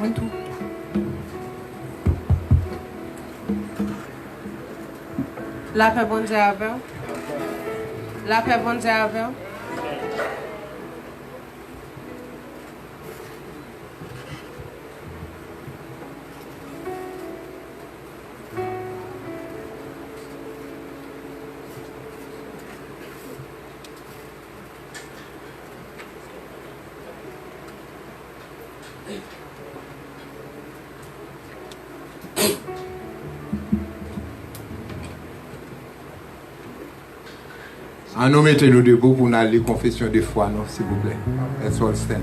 One, two. La paix bon Dieu avec. La paix bon Dieu avec. En nous mettons-nous debout pour nous aller confession de foi, non, s'il vous plaît. Let's all stand.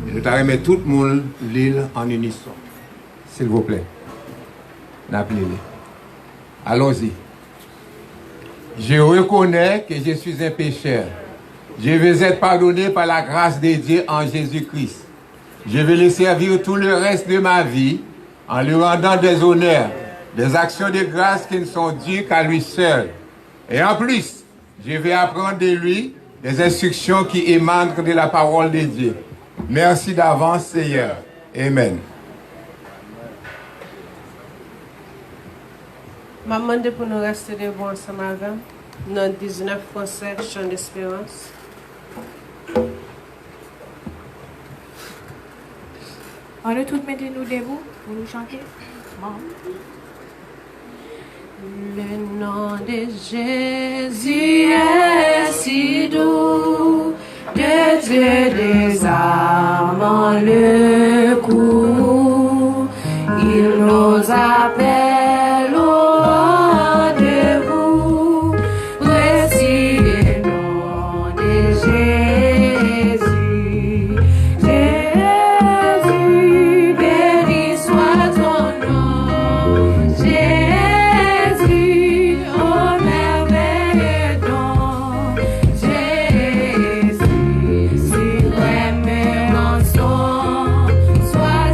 Et nous t'arrêtons tout le monde l'île en unisson. S'il vous plaît. N'appelez-les. Allons-y. Je reconnais que je suis un pécheur. Je veux être pardonné par la grâce de Dieu en Jésus-Christ. Je vais le servir tout le reste de ma vie en lui rendant des honneurs, des actions de grâce qui ne sont dues qu'à lui seul. Et en plus, je vais apprendre de lui des instructions qui émanent de la parole de Dieu. Merci d'avance, Seigneur. Amen. Je demande pour nous rester debout ensemble avec. Dans 19 français, chant d'espérance. On a tous mettez-nous debout pour nous chanter. Le nom de Jésus est si doux, de Dieu désarmant le coup. Il nous appelle au rendez-vous. Voici le nom de Jésus. Jésus, béni soit ton nom. Jésus, oh merveilleux don. Jésus, si vraiment son, sois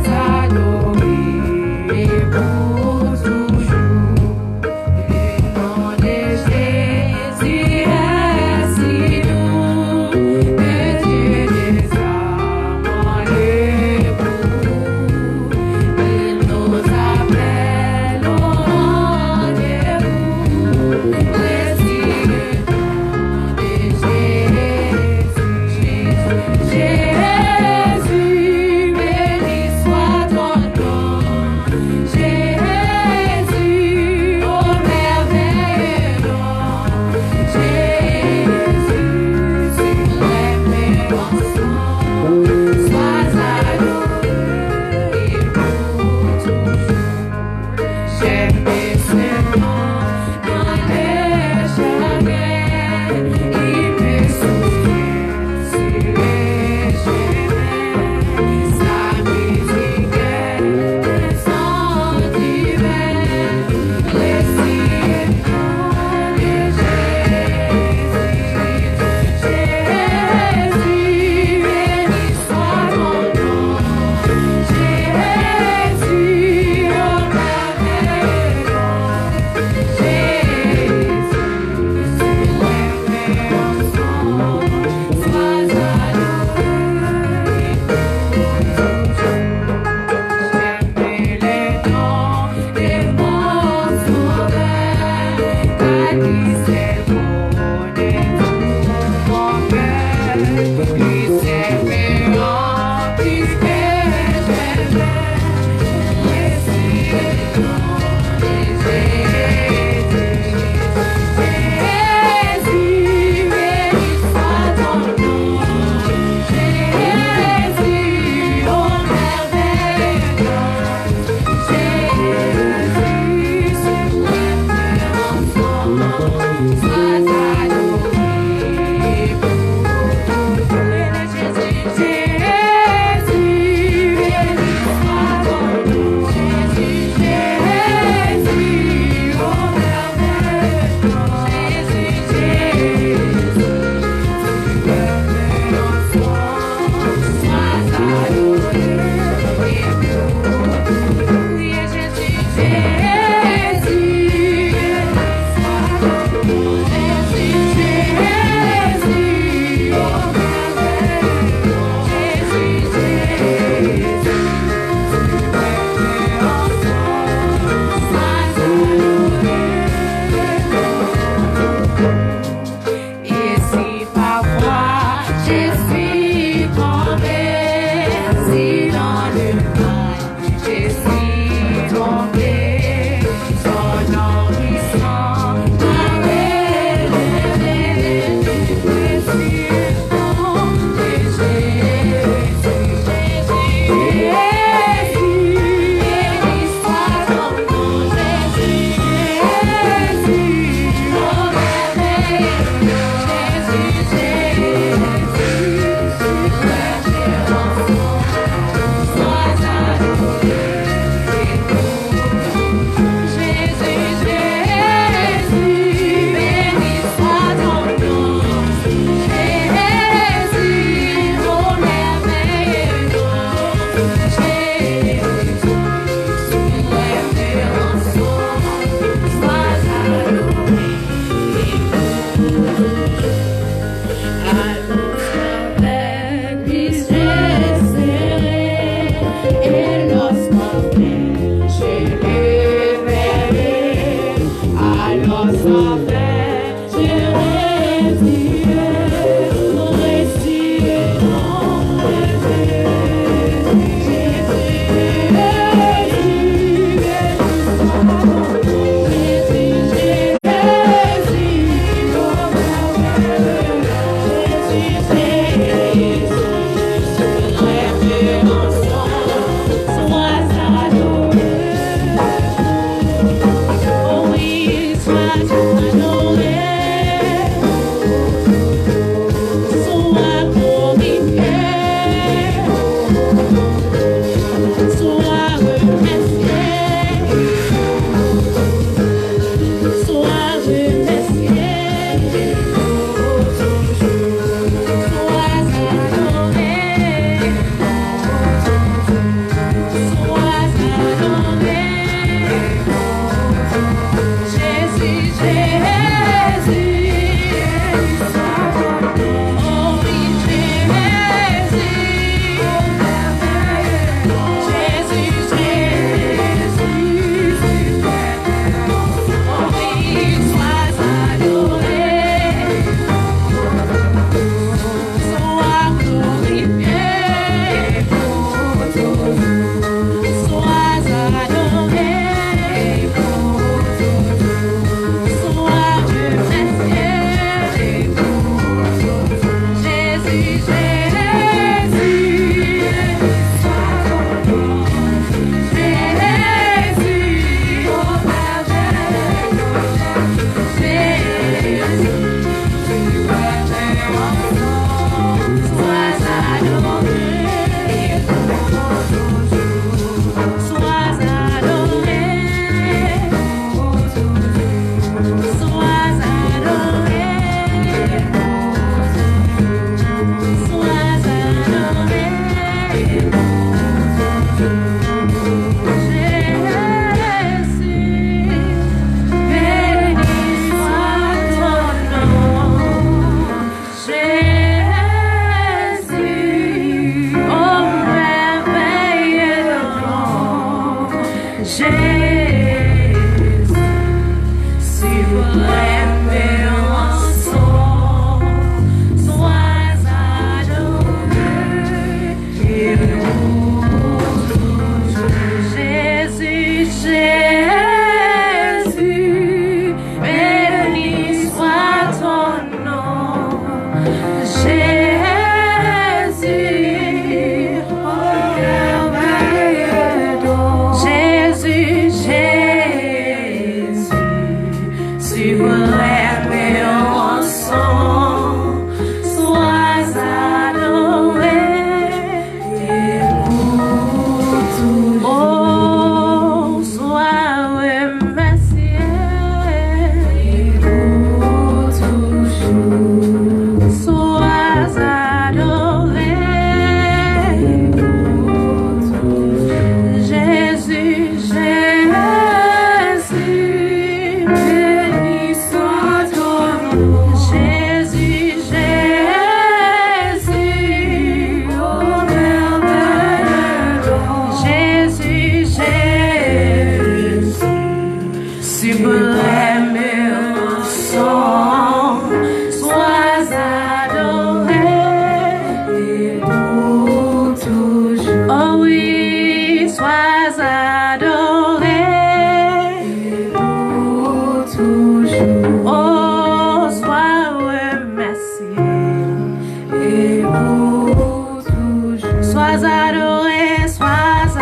adoré, sois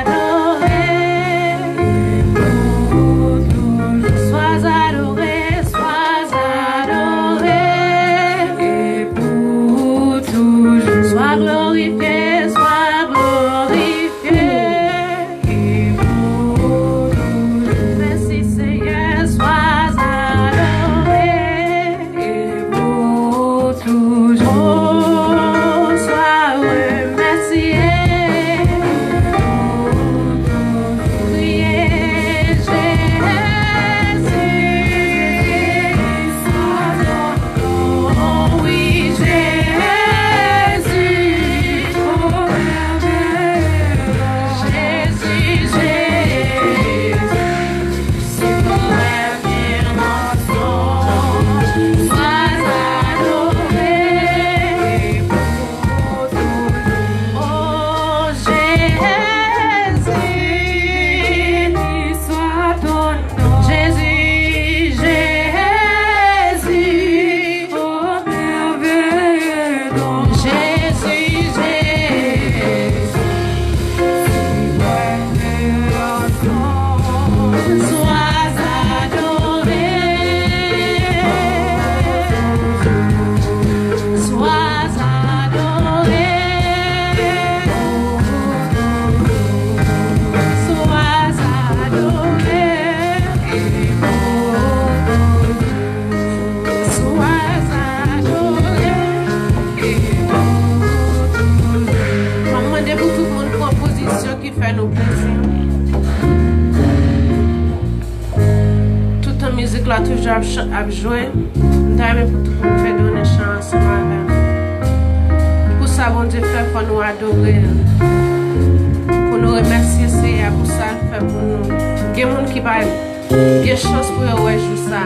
adoré. Sois adoré, sois adoré. Et pour toujours. Sois glorifié, sois glorifié. Et pour toujours. Merci Seigneur, sois adoré. Et pour toujours. Oh, sois remercié. Priez Jésus. Oh oui, Jésus. Oh merveilleux. Jésus, Jésus. C'est pour l'avenir ensemble. Sois adoré. Pour toujours. Oh Jésus, soit ton nom. Jésus, Jésus. Oh merveilleux don. Jésus, Jésus. Sois adoré. Sois adoré. Sois adoré. Sois adoré. Maman, demandez pour tout le monde pour position qui fait nos plaisirs. Tout en musique là, toujours à jouer. D'ailleurs, pour tout le monde faire donner chance ensemble. Pour ça, bon Dieu fait pour nous adorer. Pour nous remercier, Seigneur, pour ça, le fait pour nous. Il y a des gens qui va des chance pour eux jouer ça.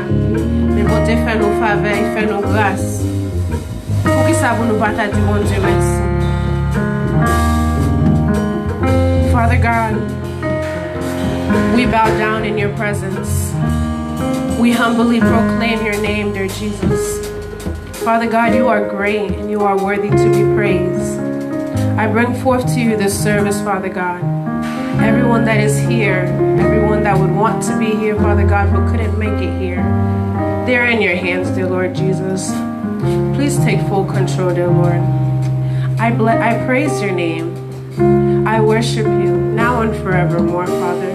Mais bon Dieu fait nos faveurs, il fait nos grâces. Pour qui ça vous nous partager, bon Dieu, merci. Father God, we bow down in your presence. We humbly proclaim your name, dear Jesus. Father God, you are great and you are worthy to be praised. I bring forth to you this service, Father God. Everyone that is here, everyone that would want to be here, Father God, but couldn't make it here, they're in your hands, dear Lord Jesus. Please take full control, dear Lord. I praise your name. I worship you now and forevermore, Father.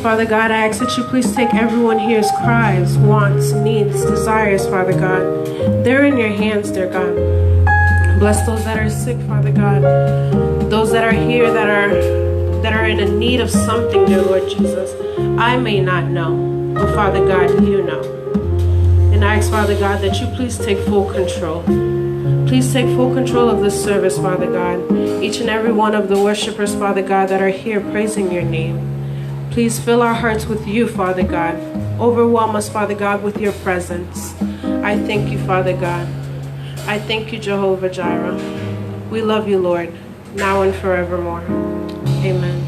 Father God, I ask that you please take everyone here's cries, wants, needs, desires, Father God. They're in your hands, dear God. Bless those that are sick, Father God. Those that are here that are in a need of something, dear Lord Jesus. I may not know, but Father God, you know. And I ask, Father God, that you please take full control. Please take full control of this service, Father God. Each and every one of the worshipers, Father God, that are here praising your name. Please fill our hearts with you, Father God. Overwhelm us, Father God, with your presence. I thank you, Father God. I thank you, Jehovah Jireh. We love you, Lord, now and forevermore. Amen.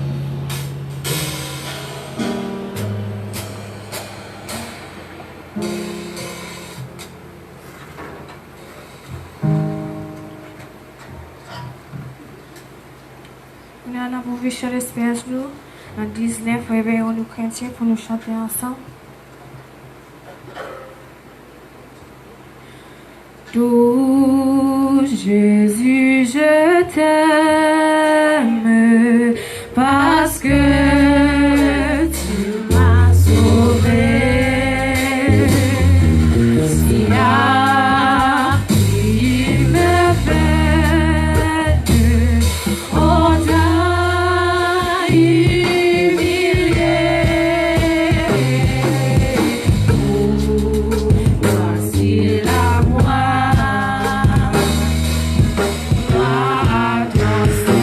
Nous allons pour Vichel Espérance nous. En 19, réveillons-nous chrétiens pour nous chanter ensemble. Tout Jésus, je t'aime parce que tu m'as sauvé. Si à qui me fait on t'a humilié. Facile à moi, à toi seul.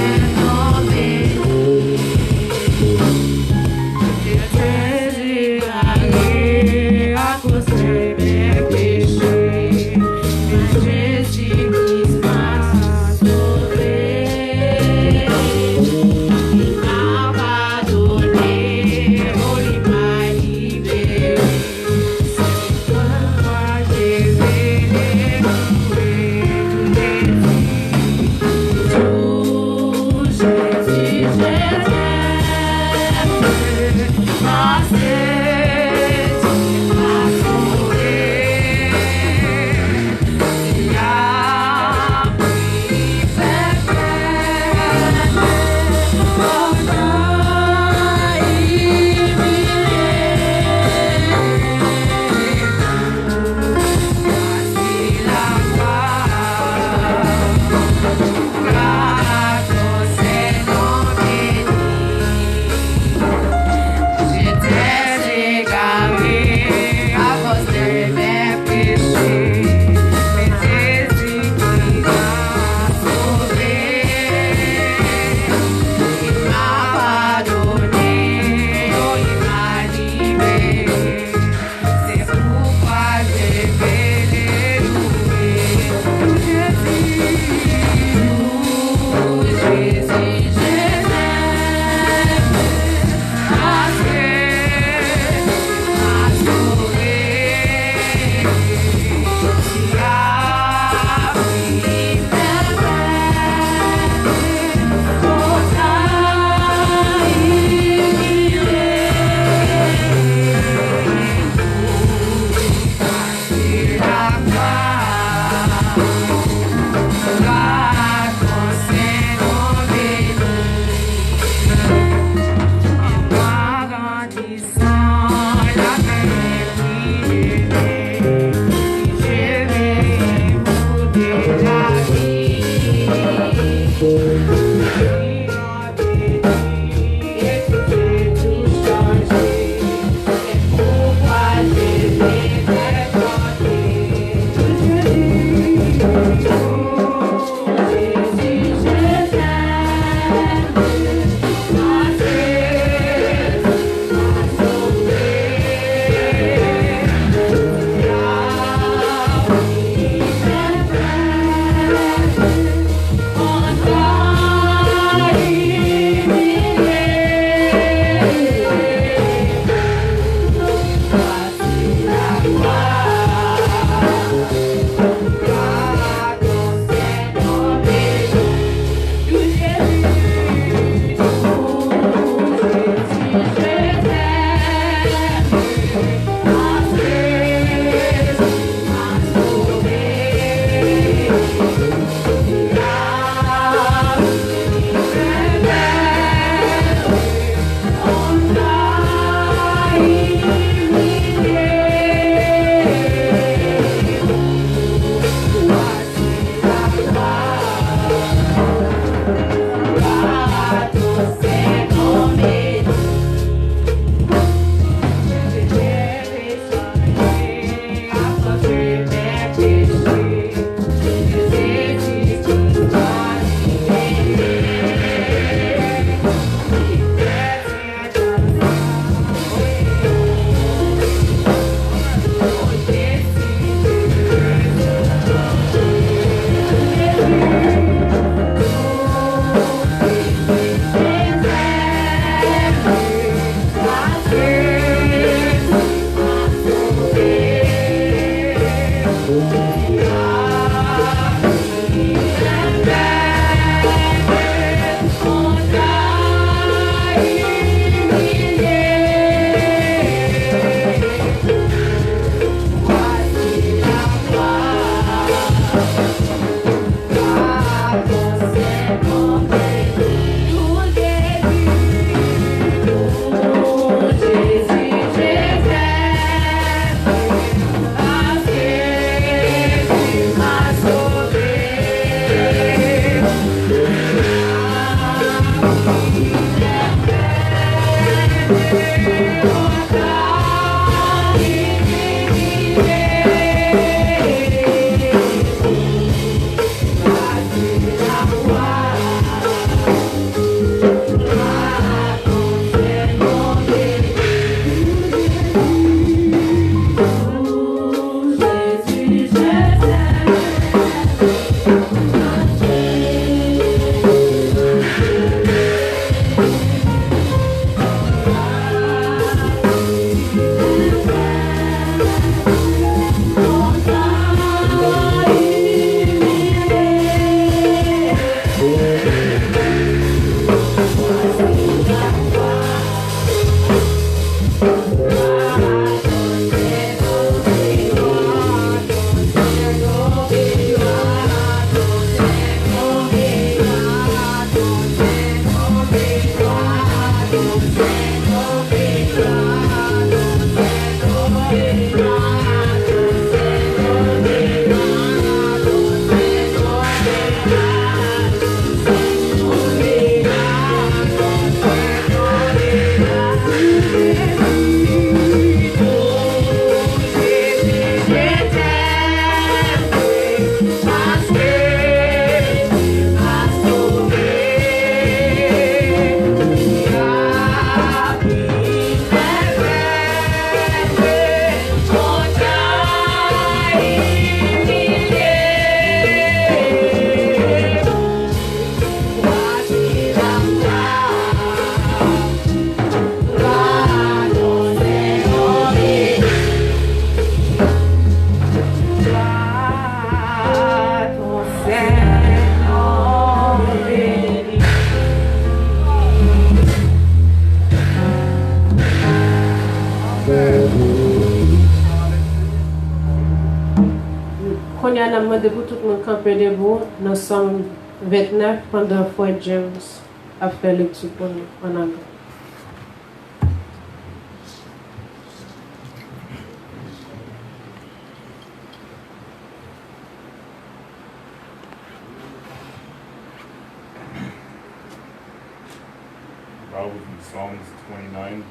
Qu'on y a demandé pour tout le monde camper debout, nous sommes 29 pendant Fort James a fait lecture pour nous en anglais. Bible from Psalms 29.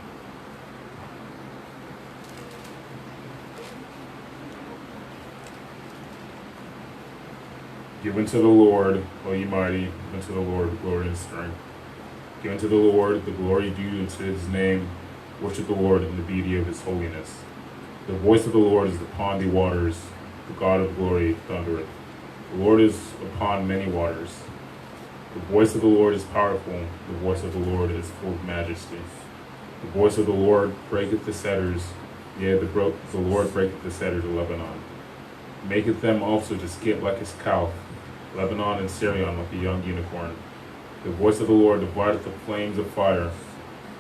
Give unto the Lord, O ye mighty, give unto the Lord glory and strength. Give unto the Lord the glory due unto his name. Worship the Lord in the beauty of his holiness. The voice of the Lord is upon the waters. The God of glory thundereth. The Lord is upon many waters. The voice of the Lord is powerful. The voice of the Lord is full of majesty. The voice of the Lord breaketh the cedars. Yea, the Lord breaketh the cedars of Lebanon. Maketh them also to skip like his calf. Lebanon and Syrian like a young unicorn. The voice of the Lord divideth the flames of fire.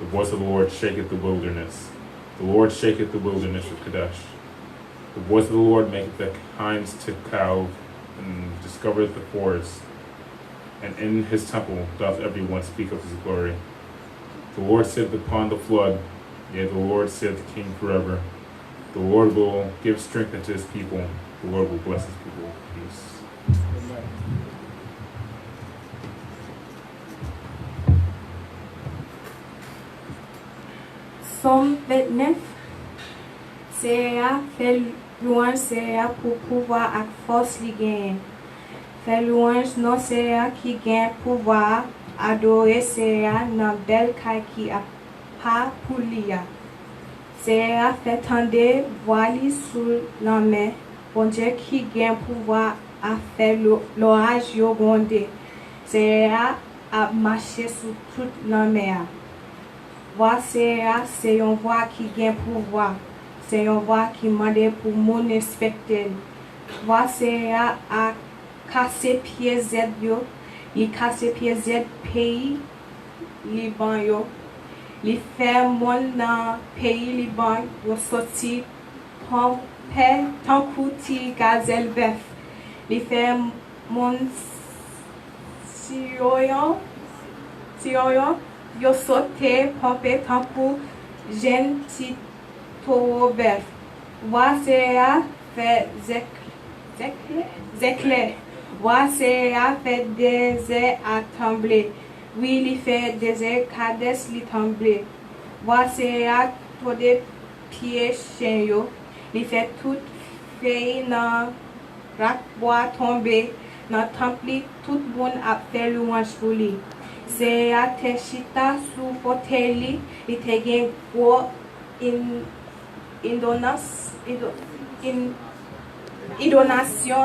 The voice of the Lord shaketh the wilderness. The Lord shaketh the wilderness of Kadesh. The voice of the Lord maketh the hinds to calve, and discovereth the forest. And in his temple doth every one speak of his glory. The Lord sitteth upon the flood. Yea, the Lord sitteth king forever. The Lord will give strength unto his people. The Lord will bless his people with peace. Somme 29. Seya fait louange Seya pour pouvoir ak force li gen. Fait louange non Seya qui gen pouvoir adorer Seya nan bel kay ki a pa pou li ya. Seya fait tande voix li sous la main. Bon Dieu qui gen pouvoir a fait l'orage yo grondé. Seya a marché sous toute la mer. Voix Seya, c'est une voix qui gagne pouvoir. C'est une voix qui mande pour mon respecter. Voix Seya a cassé pied Z yo. Il cassé pied Z pays Liban yo. Il fait mon dans pays Liban yo sorti tant kouti gazelle bœuf. Il fait mon Sioyon yo sauté pompé tant pour jeune petit taureau bœuf. Voix Seya fait zéclé. Voix Seya fait désert à trembler. Oui, il fait désert Kades li trembler. Voix Seya tout des pieds chien yo. Il fait toute feuille dans rak bois tomber. Dans temple tout bon a fait louange pour lui. Seya te chita sous fauteuil, il te gen gros indonation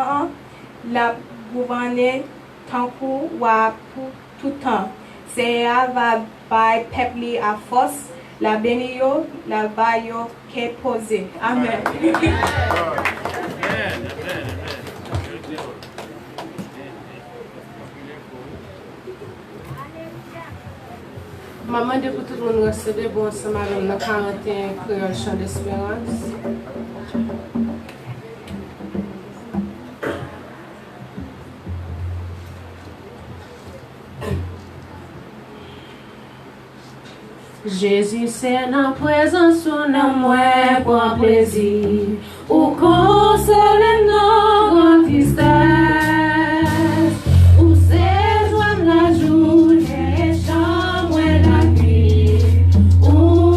la gouverner tant pour wa pour tout temps. Seya va bay peuple à force, la benio, la bayo ke posé. Amen. Maman, pour tout le monde recevoir bon ensemble avec le 41 créole chant d'espérance. Jésus, c'est la présence de moi pour plaisir, ou consoler nos grandes tristesses, ou c'est joindre la journée, chambre la nuit, ou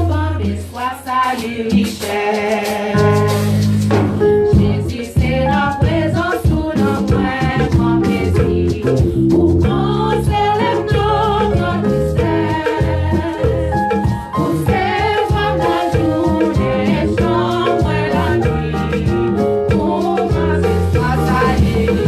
bon espoir salut richesse. Jésus, c'est la présence de moi pour plaisir, ou consoler nos grandes tristesses. Yeah.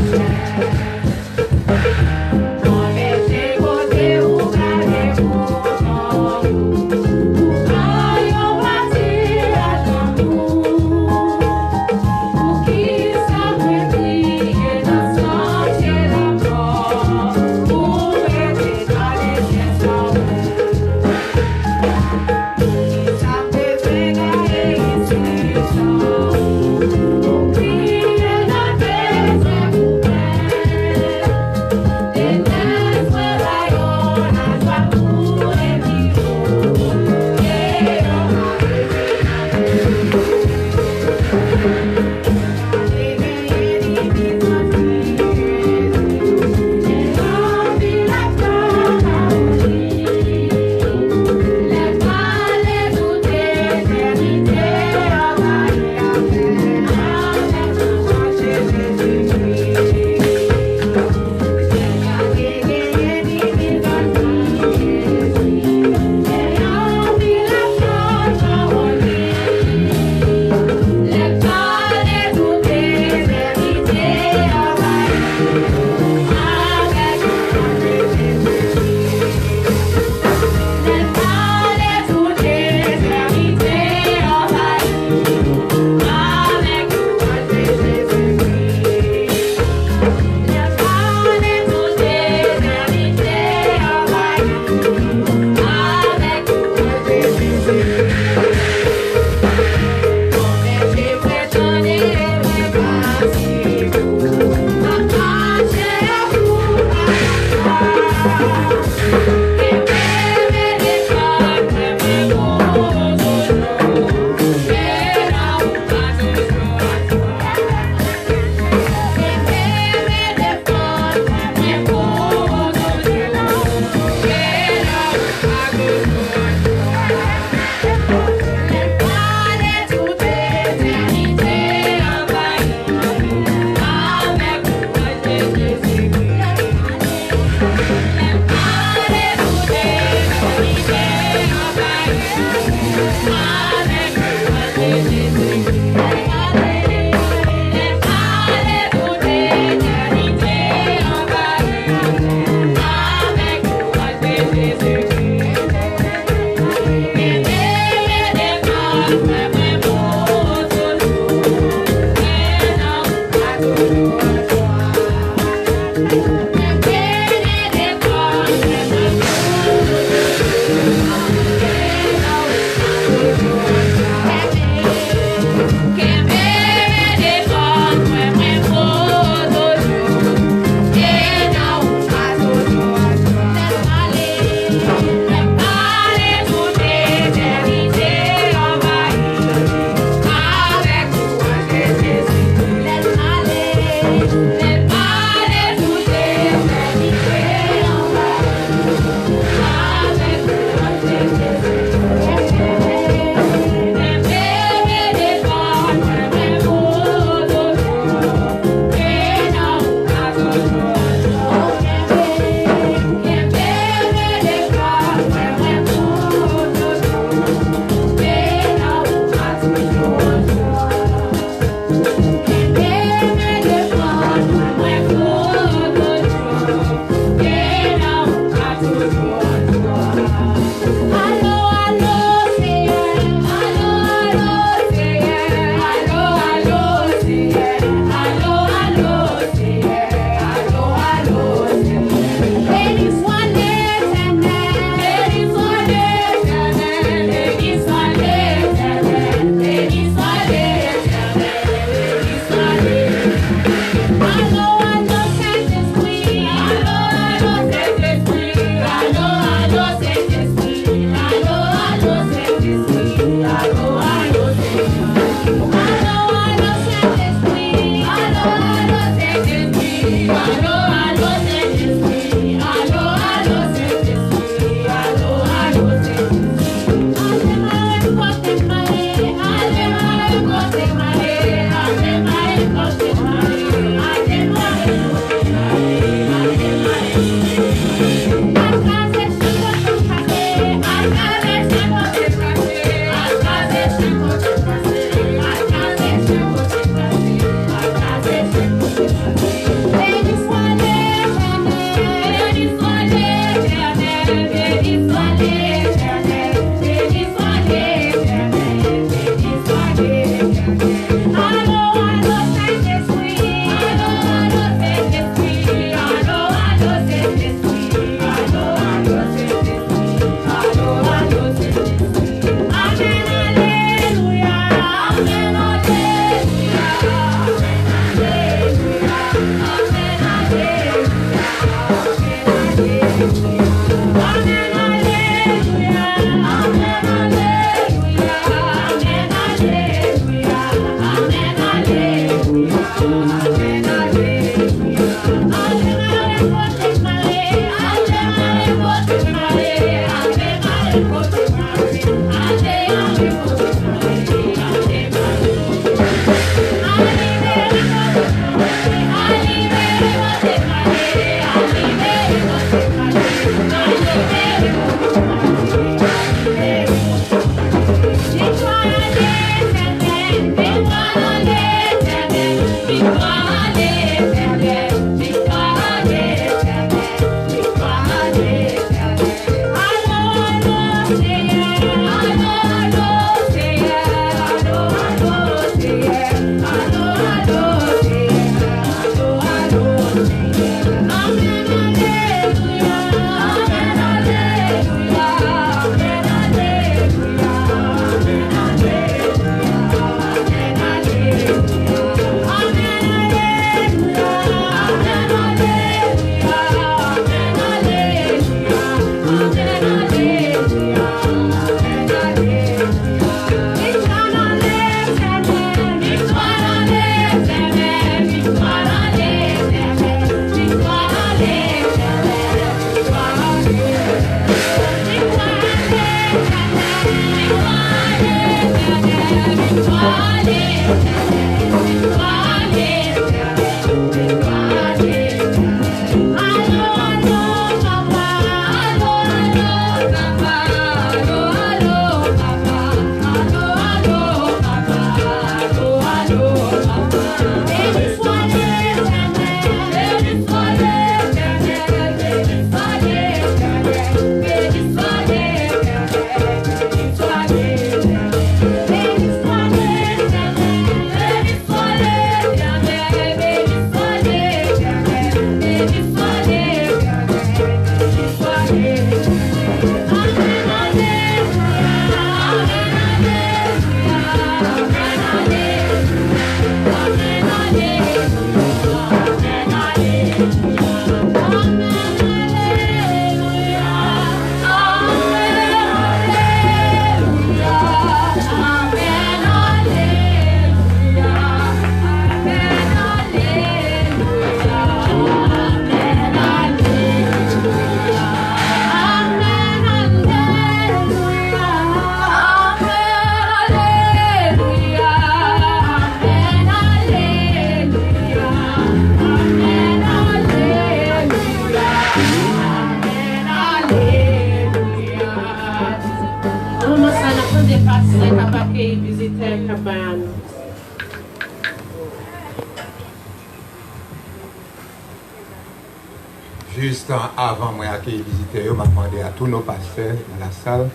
Juste avant moi accueillir les visiteurs, je m'a demandé à tous nos pasteurs dans la salle,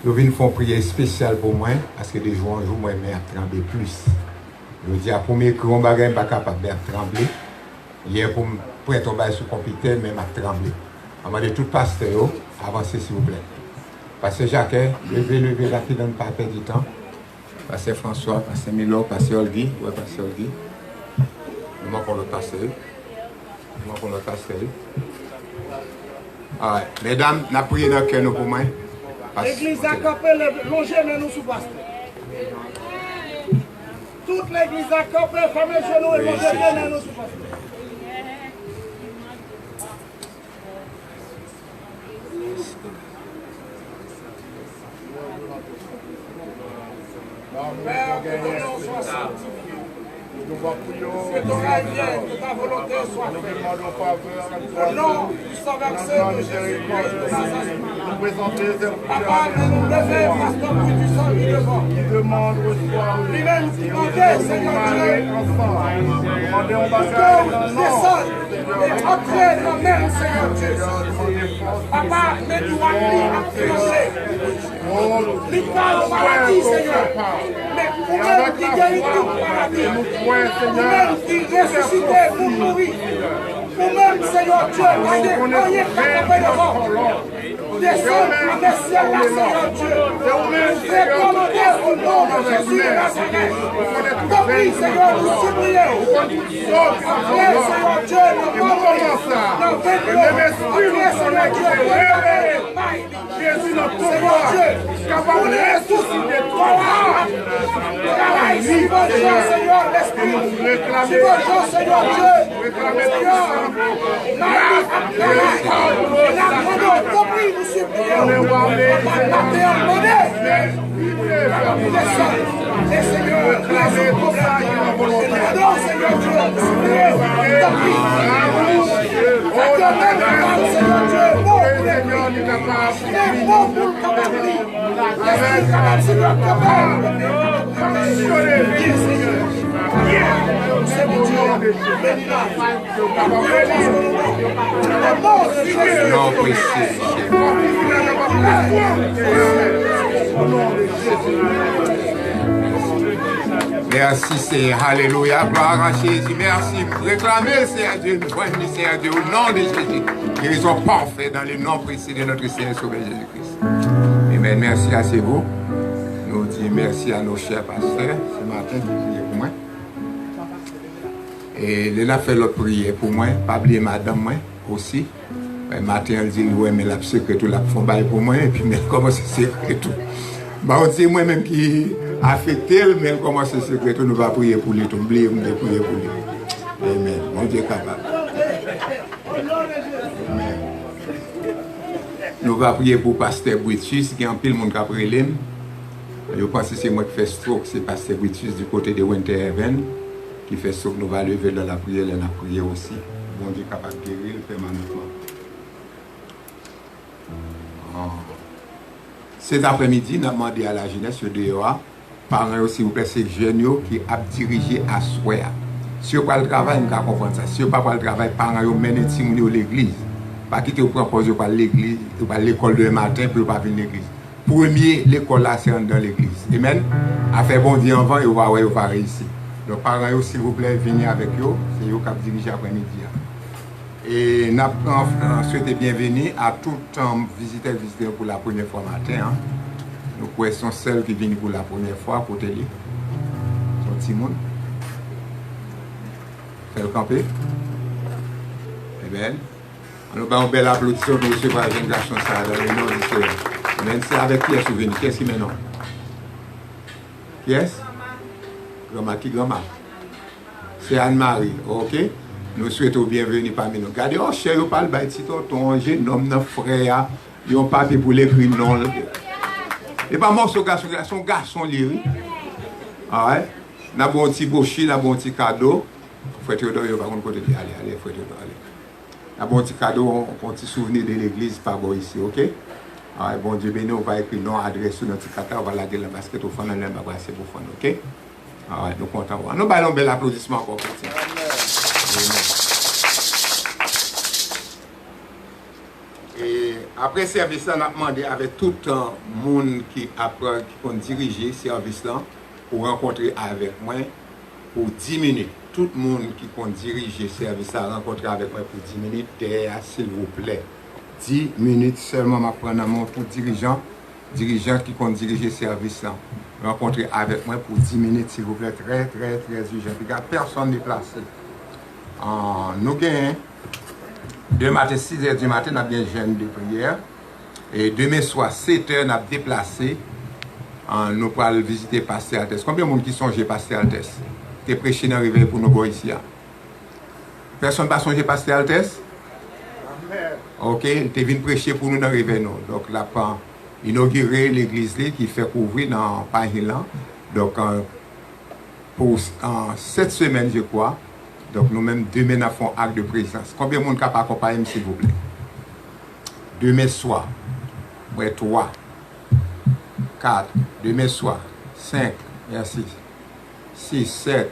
nous venons faire une prière spéciale pour moi, parce que des jours en jour, moi, je vais trembler plus. Je dis à premier grand bagage, je ne suis pas capable de trembler. Hier, pour me prendre un bail sur le computer, mais je tremblé. Je demande à tous les pasteurs, avancez s'il vous plaît. Pasteur Jacques, levez la fille dans le pas perdre du temps. Pasteur François, Pasteur Milo, Pasteur Olgui, ouais, Pasteur Olgui. Nous manquons l'autre pasteur. Nous manquons l'autre pasteur. Ah ouais. Mesdames, nous prions dans le cœur pour moi. L'église a campé, longez nous sous pasteur. Toute l'église a campé, fermez genoux et longez nous sous pasteur. Père, que ton nom soit sanctifié. Que ton règne vienne, que ta volonté soit faite. Au nom du sang versé de Jésus-Christ de Nazareth. Papa, mais nous lever, pasteur, pour du sang qui devant. Lui-même qui demandait, Seigneur Dieu, que descende et entrer dans même, Seigneur Dieu. Papa, mais nous à piocher. Lui parle aux maladies, Seigneur. Mais vous-même qui guérit toute maladie. Vous-même qui ressuscitez pour mourir. Vous-même, Seigneur Dieu, voyez qu'à devant. Descends dans les ciels, là, Seigneur Dieu. Recommandez au nom de Jésus de Nazareth. Compris, Seigneur, nous supplions. Après, Seigneur Dieu, nous demandons. Nous venons. Seigneur Dieu, Jésus, notre Dieu, capable de ressusciter toi. Travaille, si bon Dieu, Seigneur, l'Esprit. Si bon Dieu, Seigneur Dieu, Seigneur, nous compris, nous supplions. La paix en monnaie. Et Seigneur, grâce au problème. Non, Seigneur Dieu, nous supplions. Compris. Seigneur Dieu, non, Seigneur, nous capable. Non, pour le capable. L'Esprit capable, Seigneur, capable. C'est mon Dieu. Non, précis. Merci Seigneur, alléluia, gloire à Jésus, merci. Réclamez Seigneur Dieu, nous Seigneur Dieu, au nom de Jésus, guérison parfaite dans le nom précis de notre Seigneur Sauveur Jésus-Christ. Amen, merci à vous. Nous disons merci à nos chers pasteurs ce matin qui priaient pour moi. Et il a fait l'autre prière pour moi, pas oublier madame moi aussi. Le matin, elle dit, ouais, mais la secret tout la font bail pour moi, et puis mais comment c'est secret tout. Bah, on dit moi-même qui affecté, mais comment c'est secret tout, nous va prier pour lui, tout oublier, nous va prier pour lui. Amen. Mon Dieu est capable. Amen. Nous va prier pour Pasteur Britus, qui est en pile monde qui a prié. Je pense que c'est moi qui fais stroke, c'est Pasteur Britus du côté de Winter Haven qui fait stroke. Nous va lever dans la prière, elle a prié aussi. Bon Dieu est capable de guérir permanentement. Cet après-midi, nous avons demandé à la jeunesse de dehors, parents aussi, vous plaît, c'est jeunes qui a dirigé à soi. Si vous n'avez pas le travail, vous pouvez comprendre ça. Si vous n'avez pas le travail, parents mènent à l'église. Pas quitter vous proposer par l'église, par l'école de matin, puis vous pas venir l'église. Premier, l'école là, c'est dans l'église. Amen. À faire bon Dieu avant, et vous va réussir. Donc, parents, s'il vous plaît, venez avec eux. C'est eux qui dirigent après-midi. Et nous souhaitons bienvenue à tout visiteur pour la première fois matin. Hein. Nous pouvons celles qui viennent pour la première fois pour te lire. Son petit monde. Fait le camper. C'est belle. Nous avons un bel applaudissement pour recevoir la jeune garçon ça dans le nom du Seigneur. Mais c'est avec qui est souvenu? Qui est-ce qui maintenant? Qui est-ce? Grand-mère qui grand-mère? C'est Anne-Marie, ok? Nous souhaitons bienvenue parmi nous. Regardez, oh cher, vous parlez de ton jeune homme, notre frère, ils ont papier pour l'écrire non. Et pas moi, son garçon lyrique. Ah ouais? Nous avons un petit boucher, nous avons un petit cadeau. Frère Théodore, il va contre côté. Allez, frère Théodore, allez. Nous avons un petit cadeau, un petit souvenir de l'église par bon ici, ok? Ah ouais, bon Dieu béni, on va écrire non, adresse sur notre petit cadeau, on va la dire la basket au fond, on va brasser pour fond, ok? Ah ouais, nous comptons. Nous allons un bel applaudissement encore pour ça. Et après service, on a demandé avec tout le monde qui a dirigé ce service-là pour rencontrer avec moi pour 10 minutes. Tout le monde qui a dirigé ce service-là rencontrer avec moi pour 10 minutes, s'il vous plaît. 10 minutes seulement, je prends un mot pour dirigeant qui a dirigé ce service-là. Rencontrer avec moi pour 10 minutes, s'il vous plaît. Très, très, très urgent. Personne n'est placé. Nous gagnons. Demain matin, 6h du matin, nous avons bien jeûne de prière. Et demain soir, 7h, nous avons déplacé. Nous allons visiter Pasteur Altesse. Combien de monde qui songe Pasteur Altesse? Tu es prêché dans le réveil pour nous voir ici. Personne n'a pas songé Pasteur Altesse? Ok, tu es venu prêcher pour nous dans le réveil. Donc, là, inauguré l'église qui fait couvrir dans Paris-là. Donc, pour cette semaine, je crois. Donc, nous-mêmes, demain, nous faisons acte de présence. Combien de monde capable d'accompagner, s'il vous plaît? Demain soir, 3, 4, demain soir, 5, merci, 6, 7,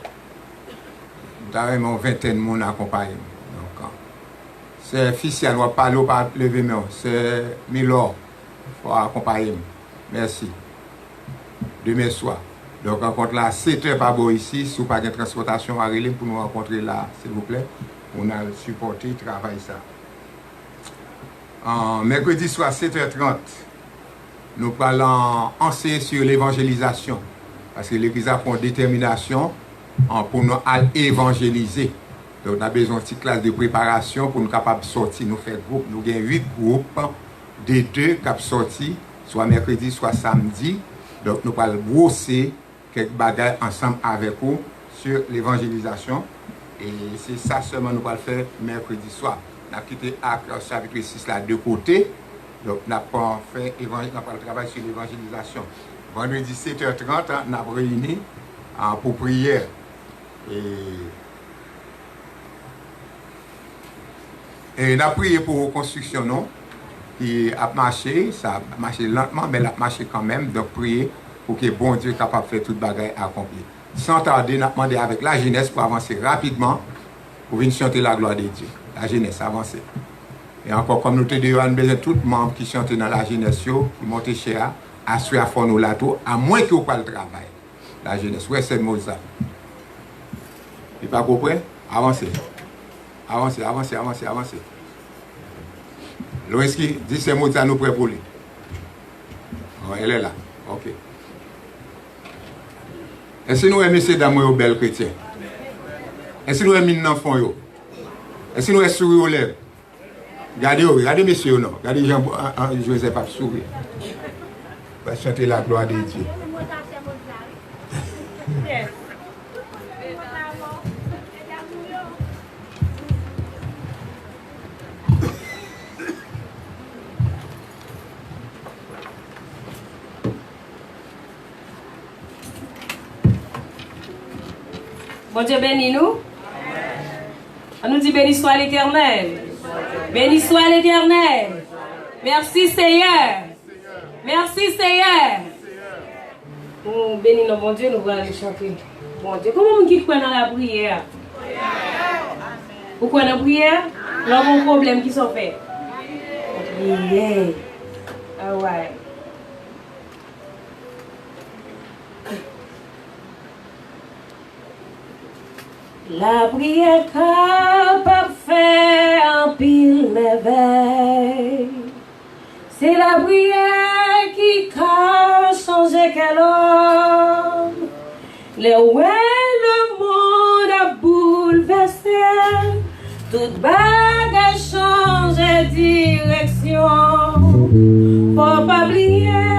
nous avons une vingtaine de monde accompagner. Donc, c'est officiel, on va parler, on va lever main. C'est Milor, il faut accompagner. Merci. Demain soir. Donc, on rencontre là, 7h par bout ici, si vous n'avez pas de transportation à Relais pour nous rencontrer là, s'il vous plaît. On a supporté, travail ça. Mercredi soir, 7h30, nous parlons enseigner sur l'évangélisation. Parce que l'Église a une détermination pour nous évangéliser. Donc, on a besoin d'une petite classe de préparation pour nous capables de sortir. Nous faisons groupe. Nous avons 8 groupes, des 2 qui sont sortis, soit mercredi, soit samedi. Donc, nous allons brosser quelques bagages ensemble avec vous sur l'évangélisation. Et c'est ça seulement nous allons faire mercredi soir. Nous avons quitté Acte chapitre 6 là de côté. Donc, nous avons fait le travail sur l'évangélisation. Vendredi 7h30, nous avons réuni pour prière. Et nous avons prié pour construction, non? Qui a marché, ça a marché lentement, mais il a marché quand même. Donc, prier pour que bon Dieu soit capable de faire toute bagaille accomplie. Sans tarder, nous avons demandé avec la jeunesse pour avancer rapidement pour venir chanter la gloire de Dieu. La jeunesse, avancer. Et encore, comme nous te disons, nous avons besoin de tous les membres qui chantent dans la jeunesse, qui montent chez eux, assurer à fond nous là tout, à moins qu'ils n'aient pas le travail. La jeunesse, ouais, c'est le mot ça. Et pas compris? Avancez. Avancez, avancez, avancez, avancez. Loïski, dis ces mots à nous prêts pour lui. Oh, elle est là. Ok. Est-ce que nous aimons ces dames aux belles chrétiens? Est-ce que nous aimons les enfants? Est-ce que nous aimons sourire aux lèvres? Regardez messieurs, non. Regardez Jean-Joseph a sourire. On va chanter la gloire de Dieu. Bon Dieu bénis nous. On nous dit béni soit l'Éternel. Béni soit l'Éternel. Merci Seigneur. Merci Seigneur. Nous bénissons bon Dieu, nous allons aller chanter. Bon Dieu, comment on quitte dans la prière? Pourquoi dans la prière? Nous avons un problème qui sont faits. Prière. Ah ouais. La prière capable de faire un en pile merveille. C'est la prière qui a changé quel homme. Les ouais le monde a bouleversé. Toute bague change direction. Faut pas oublier,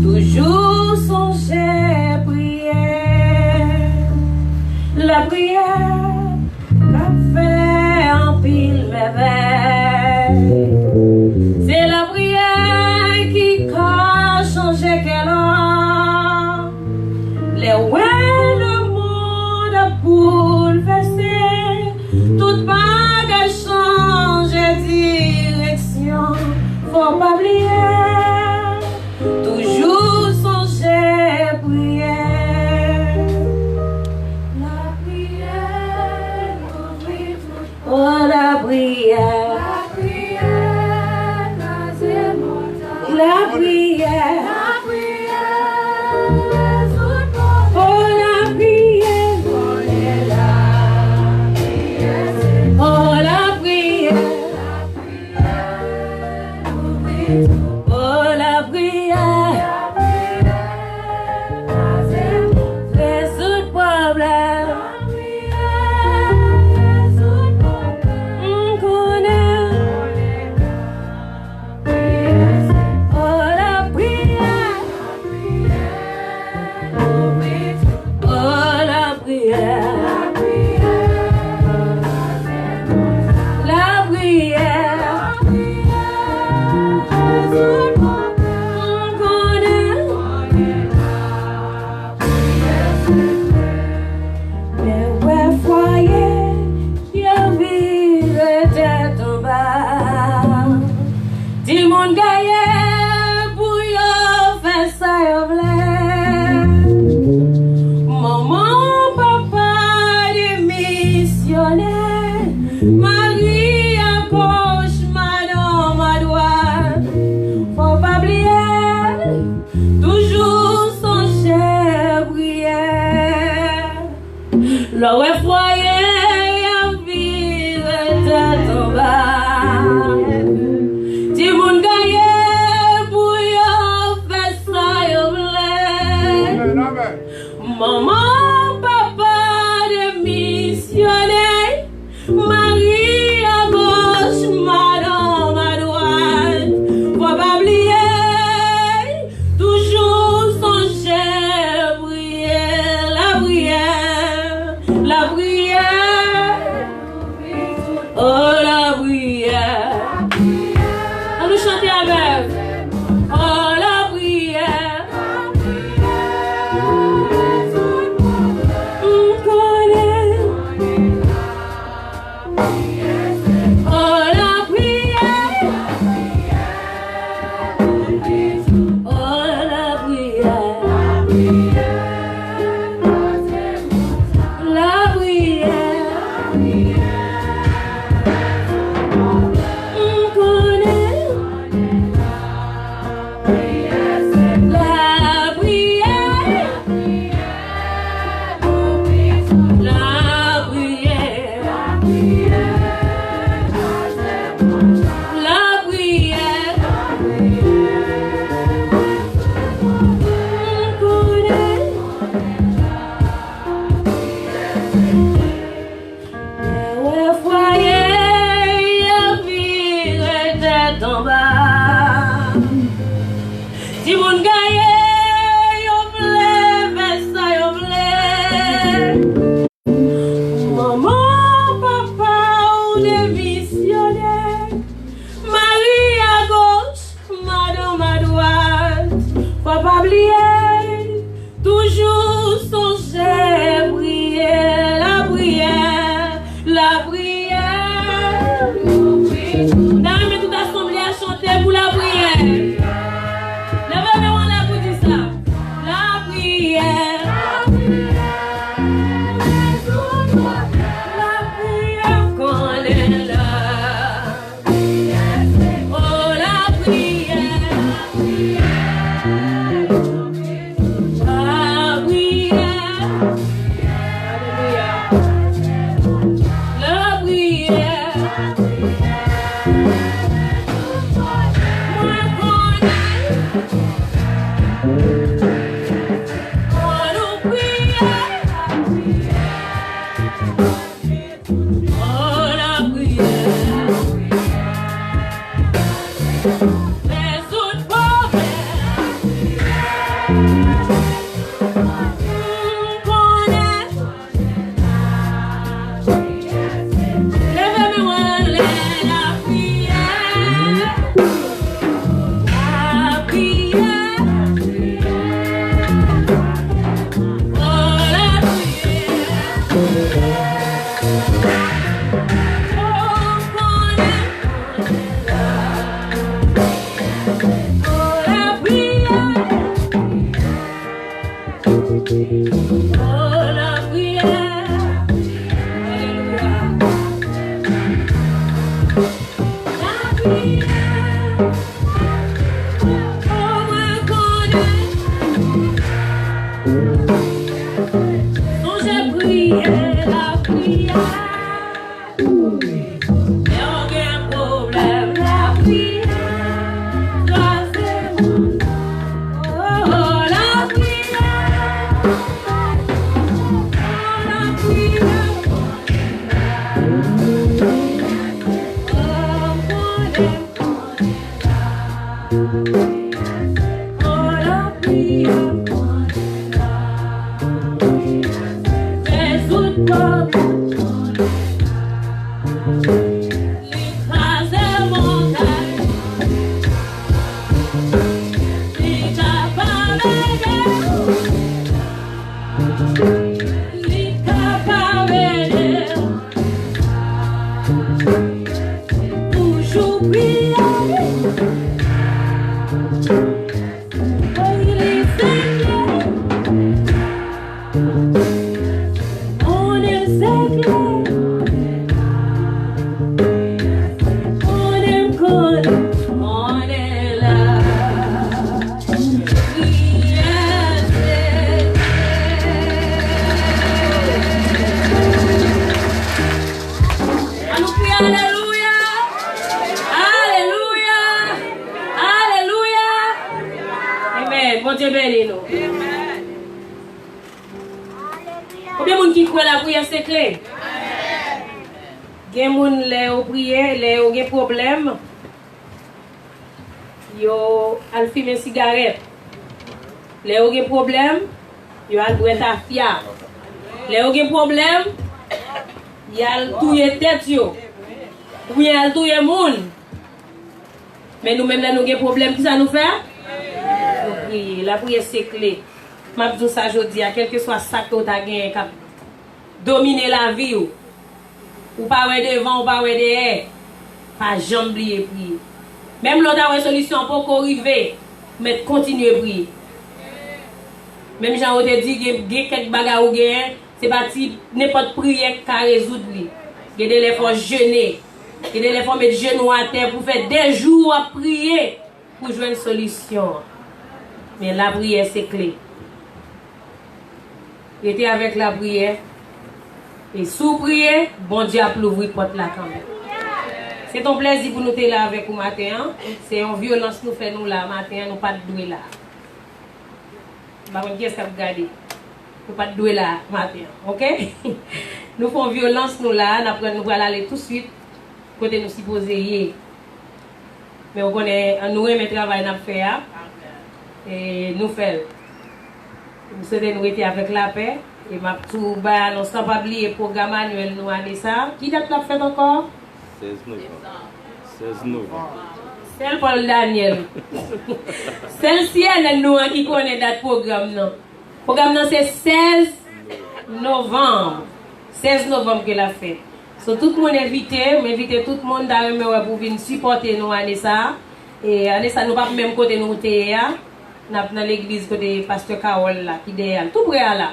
toujours songer prier. La prière qu'a fait en pile merveille. C'est la prière qui a changé quel homme. Les ouais le monde a bouleversé. Toute bague change direction. Faut pas oublier, toujours songer prier. La prière, oh la prière. La prière, la prière. Oh la prière. Oh la prière. Oh la prière. Résout problème. On connaît. Oh la prière. Oh la prière. La prière. On connaît. Les ouais foyers qui a viré tête en bas. Tout le monde gagne pour yo faire ça yo vle. Maman, papa, démissionnaire. Marie à gauche, madame à droite. Faut pas oublier, toujours songer prière. Le ouais foyer a viré tête en bas. Tout le monde gagne pour yo faire ça yo vle. Maman, papa, démissionnaire. Marie à gauche, madame à droite. Faut pas oublier, toujours songer prière. La prière, la prière. Oh la prière. On nous chanter avec. Oh la prière. On connaît. Oh la prière. Oh la prière. La prière. On connaît. La prière. La prière. La prière. On connaît. Ouais, foyer a viré tête en bas. Si vous ne gagnez, yo vle, fais ça yo vle. Maman, papa, ou démissionnaire. Marie à gauche, madame à droite. Faut pas oublier, toujours songer prier. La prière, la prière. Dans toute assemblée à chanter pour la prière. Levez-moi Cigarette. Les ont des problèmes, ils ont boire ta fia. Les ont des problèmes, ils ont tout les têtes yo. Ou ils ont tout les monde. Mais nous-mêmes là nous avons des problèmes, qui ça nous fait? Nous prier. La prière c'est clé. M'a dit ça aujourd'hui, quel que soit ça que tu as gagné, dominer la vie ou pas ouais devant ou pas ouais derrière. Pas jamais oublier prier. Même l'autre a une solution pour arriver. Mais continuez à prier. Même Jean te dit que quelques bagages ou gain, c'est parti n'importe prière qui résoudre lui. Il y a des fois jeûner. Il y a des fois mettre genoux à terre pour faire des jours à prier pour jouer une solution. Mais la prière c'est clé. Il était avec la prière. Et sous prière, bon Dieu a ouvert porte là quand même. C'est un plaisir pour nous être là avec vous matin. C'est une violence nous fait nous là matin, nous pas de doué là. Par contre, qu'est-ce que vous regardez? Nous pas de doué là matin, ok? Nous faisons violence nous là, nous allons aller tout de suite côté nous supposés. Mais on connaît, nous aimons le travail nous faire et nous faisons. Nous souhaitons nous être avec la paix et ma tout bas, nous sans pas oublier le programme annuel nous année ça. Qui date la fête encore? 16 novembre. C'est Paul Daniel. Celle-ci, elle nous qui connaît date programme. Le programme c'est 16 novembre. 16 novembre que la fête. So, tout le monde est invité. M'invite tout le monde pour venir supporter nous à ça. Et à ça, nous pas même côté nous nous dans l'église côté pasteur Carole là qui derrière. Tout près là.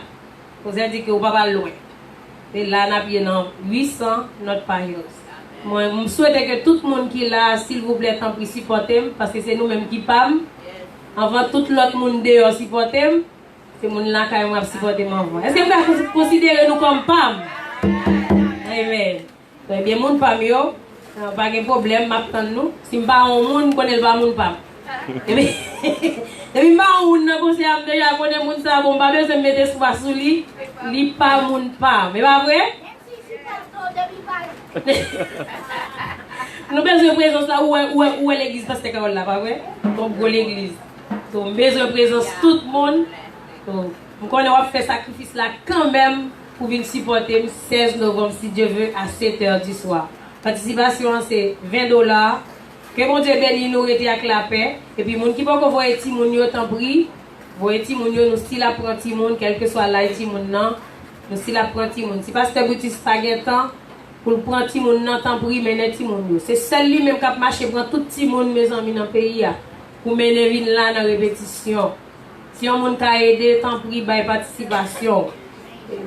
Vous avez dit que vous pas loin. Et là, nous avons 800 notre page. Moi, je souhaite que tout le monde qui est là, s'il vous plaît, tant pis, supporter, parce que c'est nous-mêmes qui parlons. Avant tout l'autre monde dehors supporter, c'est nous là qui va supporter. Est-ce que vous considérez nous comme PAM? Amen. Eh bien, mon PAM, pas de problème, m'attend nous. Si je ne pas un monde, je connais pas mon PAM. Et puis, je ne pas un monde, je déjà connais mon ça, bon, pas besoin de mettre ce sous lui, il pas mon PAM. Mais pas vrai? Nous avons besoin de présence là où est l'église parce que là, pas vrai? Donc, l'église. Donc, besoin de présence tout le monde. Donc, nous allons faire sacrifice là quand même pour venir supporter le 16 novembre, si Dieu veut, à 7h du soir. Participation, c'est $20. Que bon Dieu bénisse nous rester avec la paix. Et puis, les gens qui peuvent voir les gens, nous t'en prie. Voyez les gens, nous si la prend les gens, quel que soit là, les gens, nous si la prend les gens. Si pasteur Boutis pas de temps, pour prendre les gens, nous t'en prie, mener les gens. C'est celle-là même qui a marché pour tout le monde, mes amis, dans le pays, pour mener là dans la répétition. Si on a aidé, tant pis, par participation.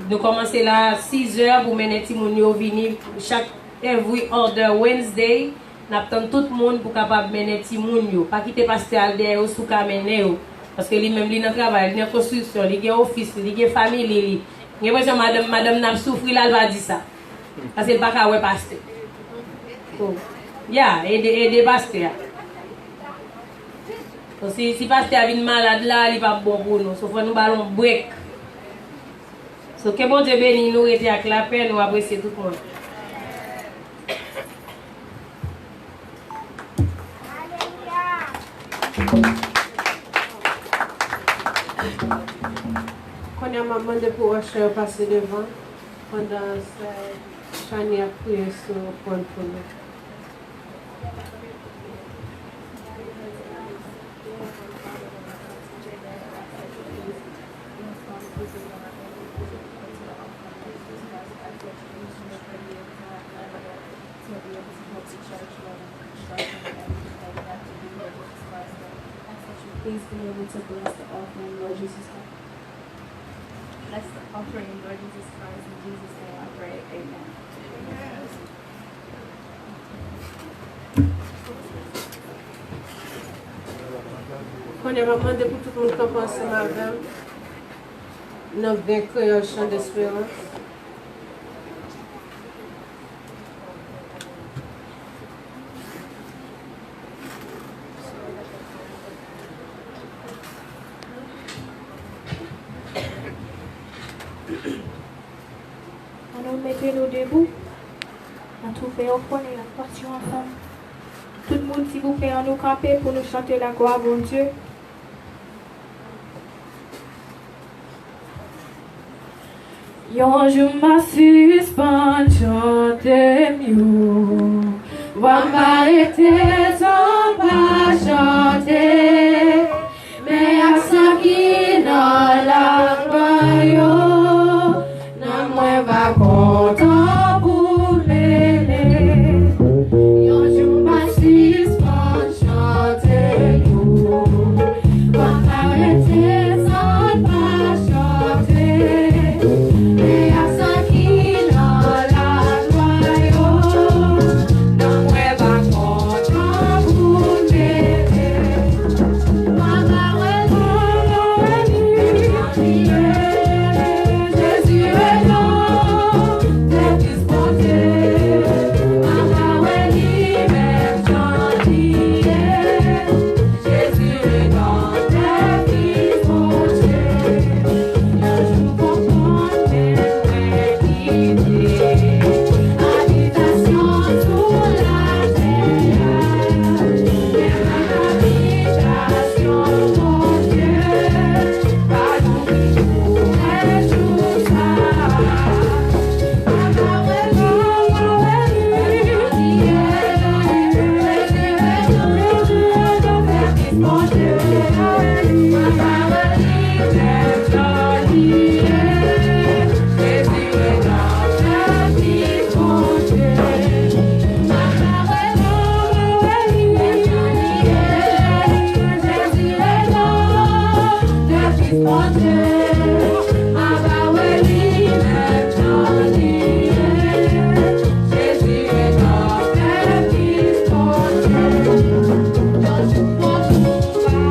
Nous commençons là à 6h pour mener les gens venir chaque every other Wednesday. Nous attendons tout le monde pour capable mener les gens. Pas quitter pasteur Alder ou sous mener. Parce que lui-même, il a un travail, il a une construction, il a un office, il a une famille. Il a madame n'a souffert, elle va dire ça. Parce qu'elle n'a pas qu'à pasteur. Aider pasteur. Donc, si le pasteur vient malade là, il n'est pas bon pour nous. Sauf que nous allons break. Donc, que bon Dieu bénisse nous, et avec la paix, nous apprécions tout le monde. Qu'on a maman de pour Usher passer devant pendant cette Chani a prié sur Paul pour nous. Please be able to bless the offering, Lord Jesus Christ. Bless the offering, Lord Jesus Christ. In Jesus' name I pray. Amen. Qu'on a maman de pour tout le monde qui pense ensemble avec nous vaincre chant d'espérance. Alors mettez-nous debout. On trouve au fond et la passion ensemble. Tout le monde, s'il vous plaît, en nous camper pour nous chanter la gloire, bon Dieu. Yon jour m'a suspend chanter mieux. Va m'arrêter sans pas chanter. Mais à ça qui n'a la gloire, n'a moins va content pour mêler. Yon jour m'a suspend chanter mieux. Va m'arrêter sans pas chanter. Mais à ça qui n'a la gloire, n'a moins va content pour mêler. Jésus est là, t'es disposé. Mama même gentil. Jésus est dans tes disposé. Un jour pour prendre mes idées. Habitation sous la terre. Habitation, mon Dieu. Pas d'oubli pour un jour ça. Jésus est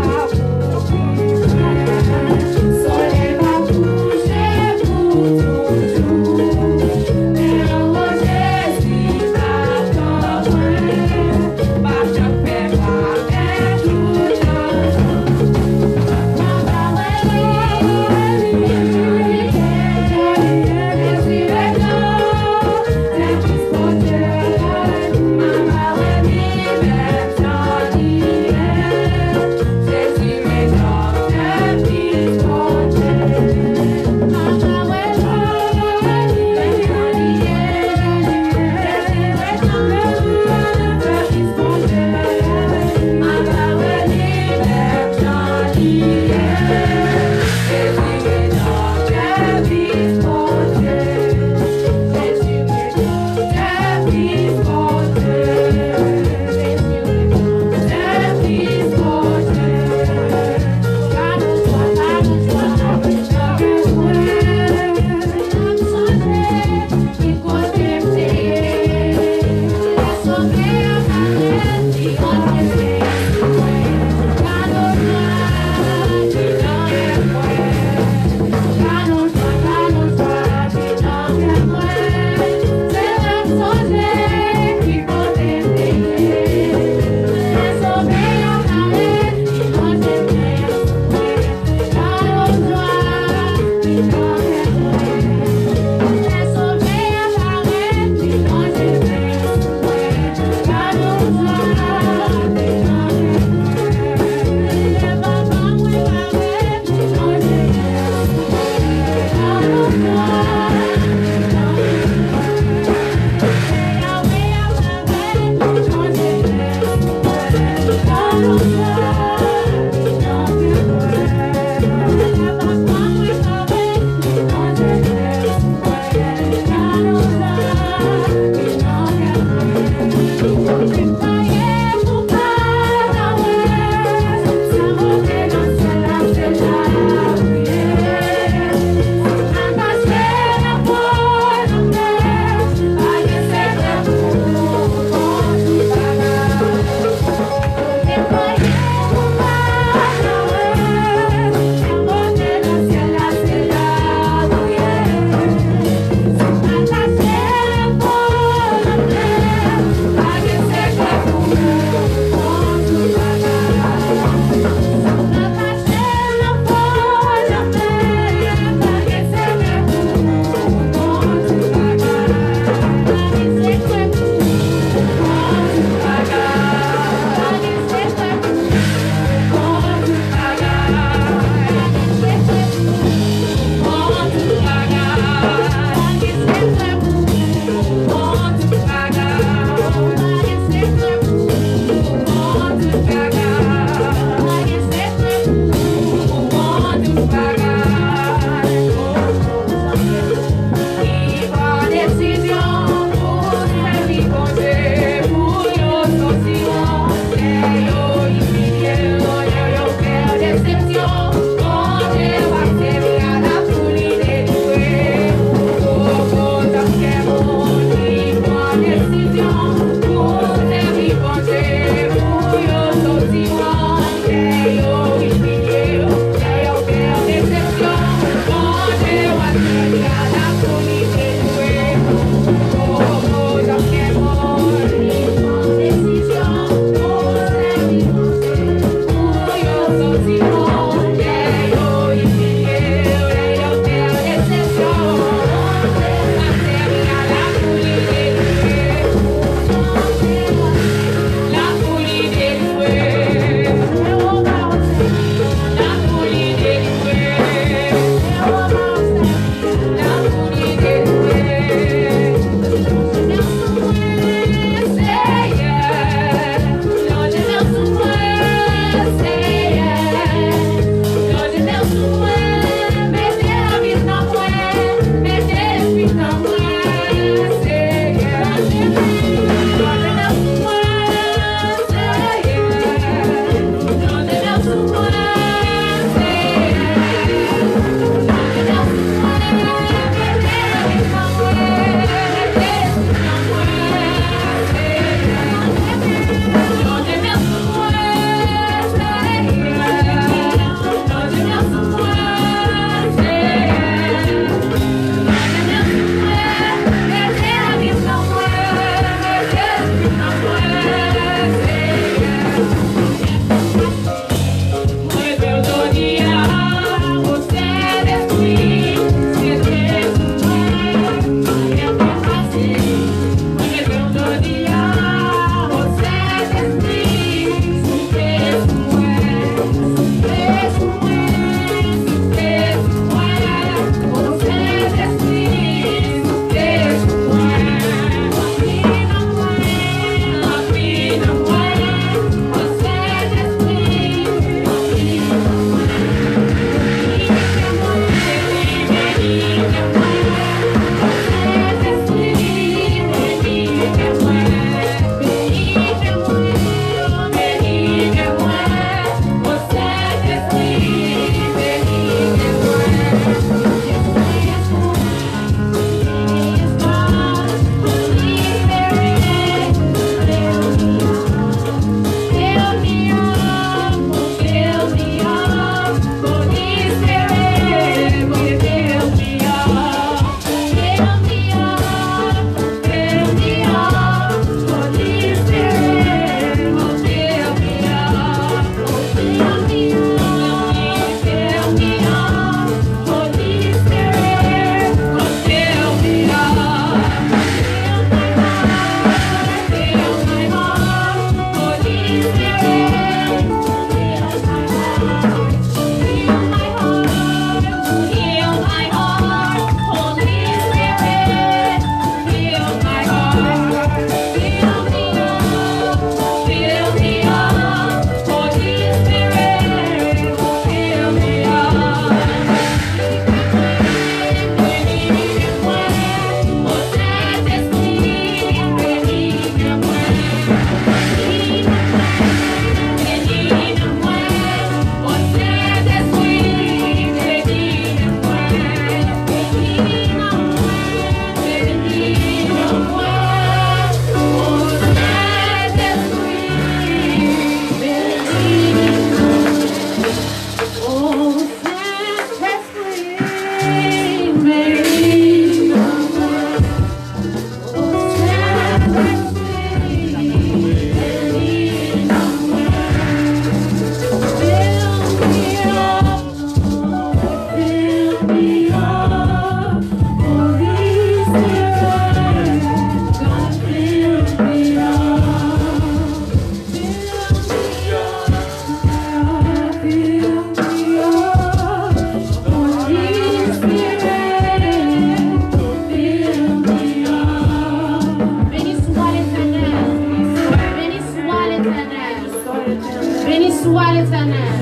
Toi l'Éternel.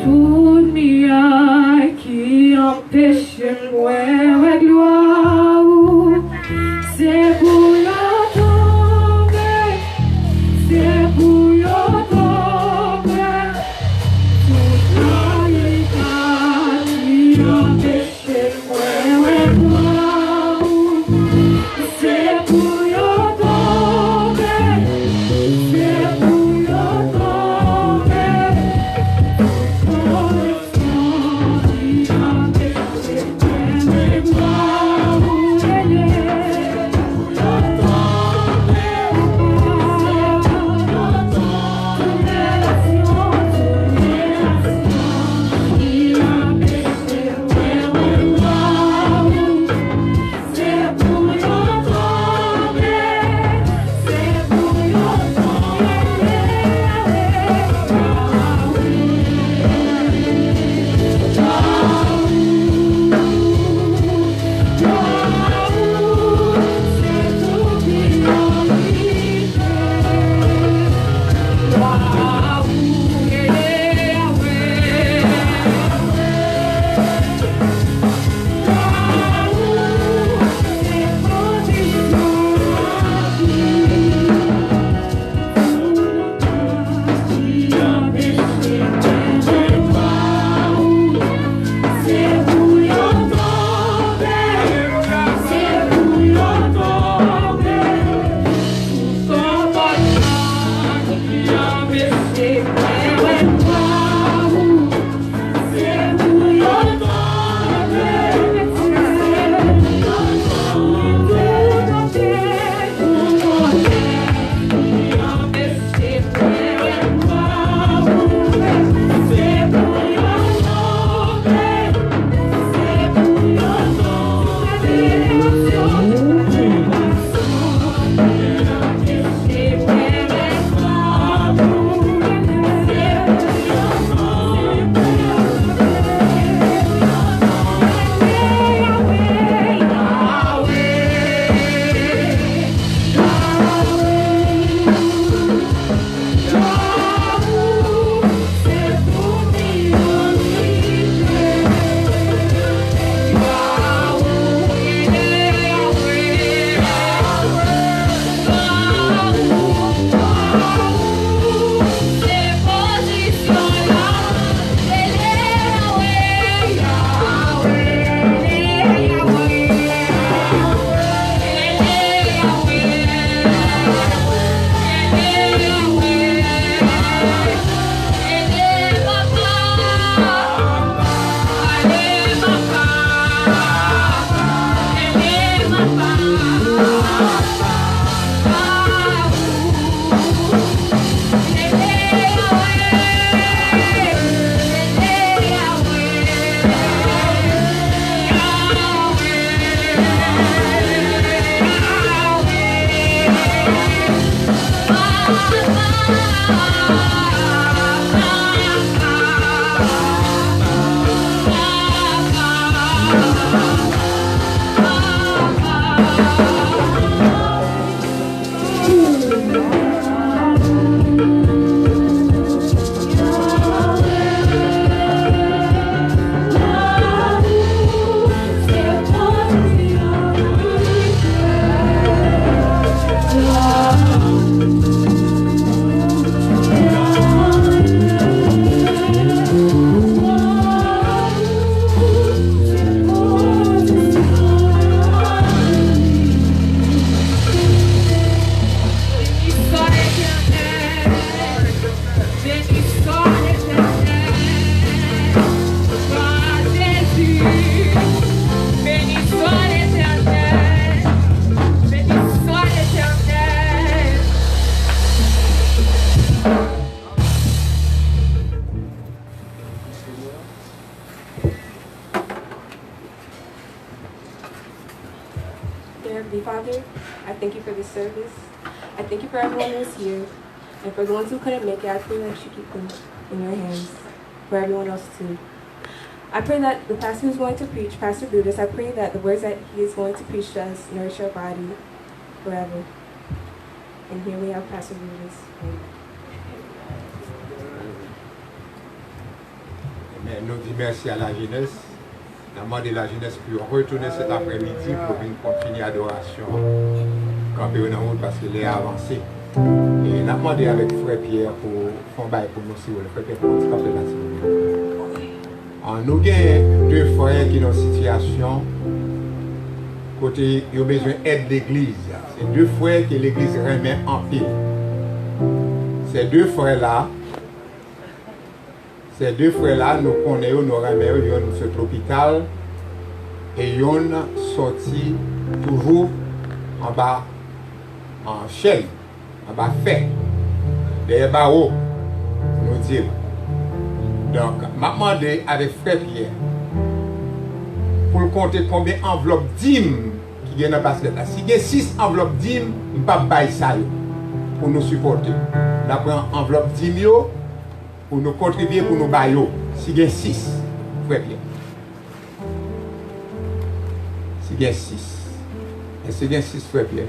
Tout n'y a qui empêche moi gloire. C'est pour la tomber, c'est pour la tomber. Tout n'y a qui empêche moi gloire. C'est pour la tomber, c'est pour la tomber. Dear Heavenly Father, I thank you for this service. I thank you for everyone who is here. And for the ones who couldn't make it, I pray that you keep them in your hands. For everyone else too. I pray that the pastor who's going to preach, Pastor Brutus, I pray that the words that he is going to preach to us nourish our body forever. And here we have Pastor Brutus. Et nous disons merci à la jeunesse. Nous demandons la jeunesse pour retourner cet après-midi pour venir continuer l'adoration. Camper dans la route parce qu'il est avancé. Et nous demandons avec Frère Pierre pour faire un bail pour nous, si vous voulez. Frère Pierre, pour nous camper là, s'il vous plaît. Nous avons deux frères qui sont dans une situation côté ils ont besoin d'aide de l'église. C'est deux frères que l'église remet en pile. Ces deux frères-là, nous connaissons, nous remettons, ils sont sur l'hôpital et ils sont sortis toujours en bas, en chaîne, en bas fait, des barreaux, nous dire. Donc, je demandé avec Frère Pierre pour compter combien d'enveloppes d'hymnes qui viennent dans le basket. Si il y a 6 enveloppes d'hymnes, je ne peux pas bailler ça pour nous supporter. Nous prenons enveloppe d'hymnes pour nous contribuer, pour nous bailler. Si il y a 6, Frère Pierre. Si il y a 6. Et si il y a 6, Frère Pierre.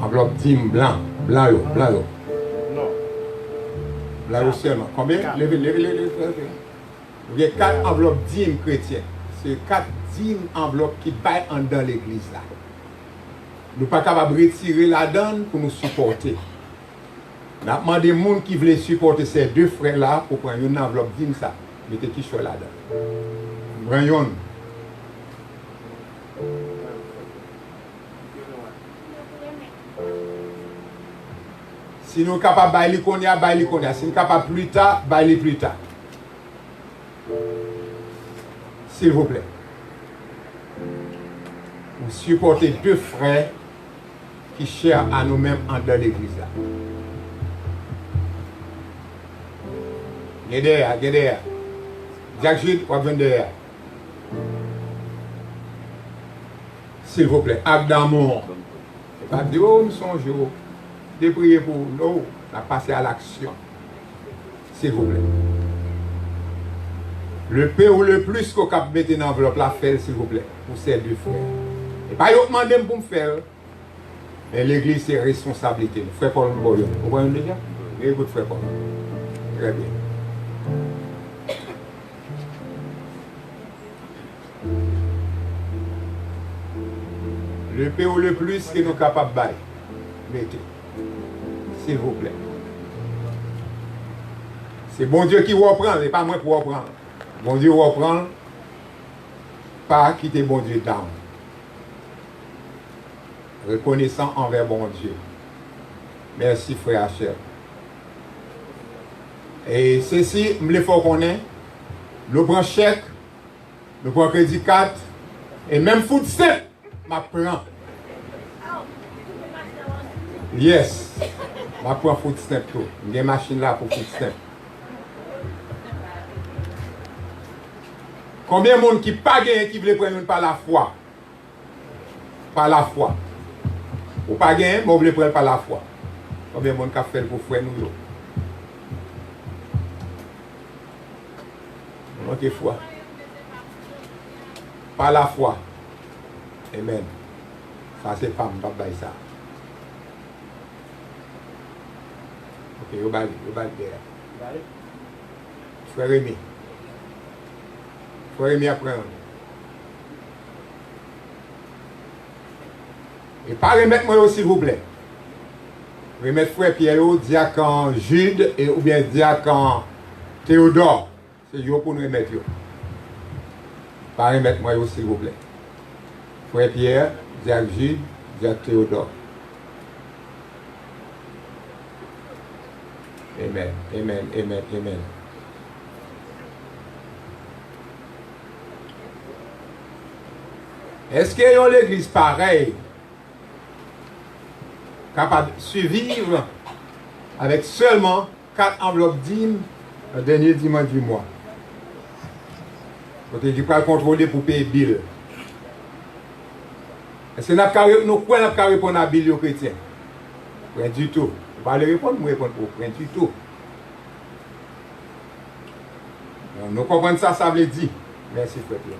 Enveloppe d'hymnes blanc. Blanc. Là seulement. Combien? Levez. Il y a 4 enveloppes d'hymnes chrétiens. C'est 4 hymnes enveloppes qui baillent en dans l'église là. Nous ne sommes pas capables de retirer la donne pour nous supporter. Nous avons demandé aux gens qui voulaient supporter ces deux frères là pour prendre une enveloppe d'hymnes ça. Mettez qui sur la donne. Prenons. Si nous sommes capables de bailler qu'on y a, bailler qu'on y a. Si nous sommes capables plus tard, bailler plus tard. S'il vous plaît. Vous supportez deux frères qui cherchent à nous-mêmes en dans l'église. Regardez. Jacques Jude, on va venir. S'il vous plaît, acte d'amour. Pas dire, oh, nous sommes jours. De prier pour nous, on a passé à l'action. S'il vous plaît. Le peu ou le plus qu'on peut mettre dans l'enveloppe, la faire, s'il vous plaît, pour ces deux frères. Et pas yo demandé pour me faire. Mais l'église, c'est responsabilité. Frère Paul Mboyo. Vous voyez déjà? Écoute, frère Paul. Très bien. Le peu ou le plus que nous sommes capables de bailler. Mettez. S'il vous plaît. C'est bon Dieu qui reprend, et pas moi qui reprend. Bon Dieu reprend, pas quitter bon Dieu down. Reconnaissant envers bon Dieu. Merci frère cher. Et ceci, je faut qu'on ait. Nous prenons chèque, nous prenons crédit carte, et même food step, je prends. Yes. Je prends food stamp tout. Il y a une machine là pour food stamp. Combien de monde qui pas gagné qui veut prendre par la foi? Par la foi. Ou pas gagné, mais vous voulez prendre par la foi. Combien de monde qui a fait pour frère nous? Ok, foi. Par la foi. Amen. Ça c'est femme, pas de ça. Ok, vous allez derrière. Frère Rémi. Frère Rémi après. Et pas remettre moi s'il vous plaît. Remettre frère Pierre, diacre Jude et ou bien diacre Théodore. C'est eux pour nous remettre. Pas remettre moi s'il vous plaît. Frère Pierre, diacre Jude, diacre Théodore. Amen. Est-ce qu'il y a l'église pareille, capable de survivre avec seulement 4 enveloppes d'hymnes le dernier dimanche du mois? Côté du pas contrôler pour payer bill. Est-ce que nous pouvons répondre à bill aux chrétiens? Rien du tout. Vous allez répondre, moi répondre pour rien du tout. Nous comprenons ça, ça veut dire. Merci, frère Pierre.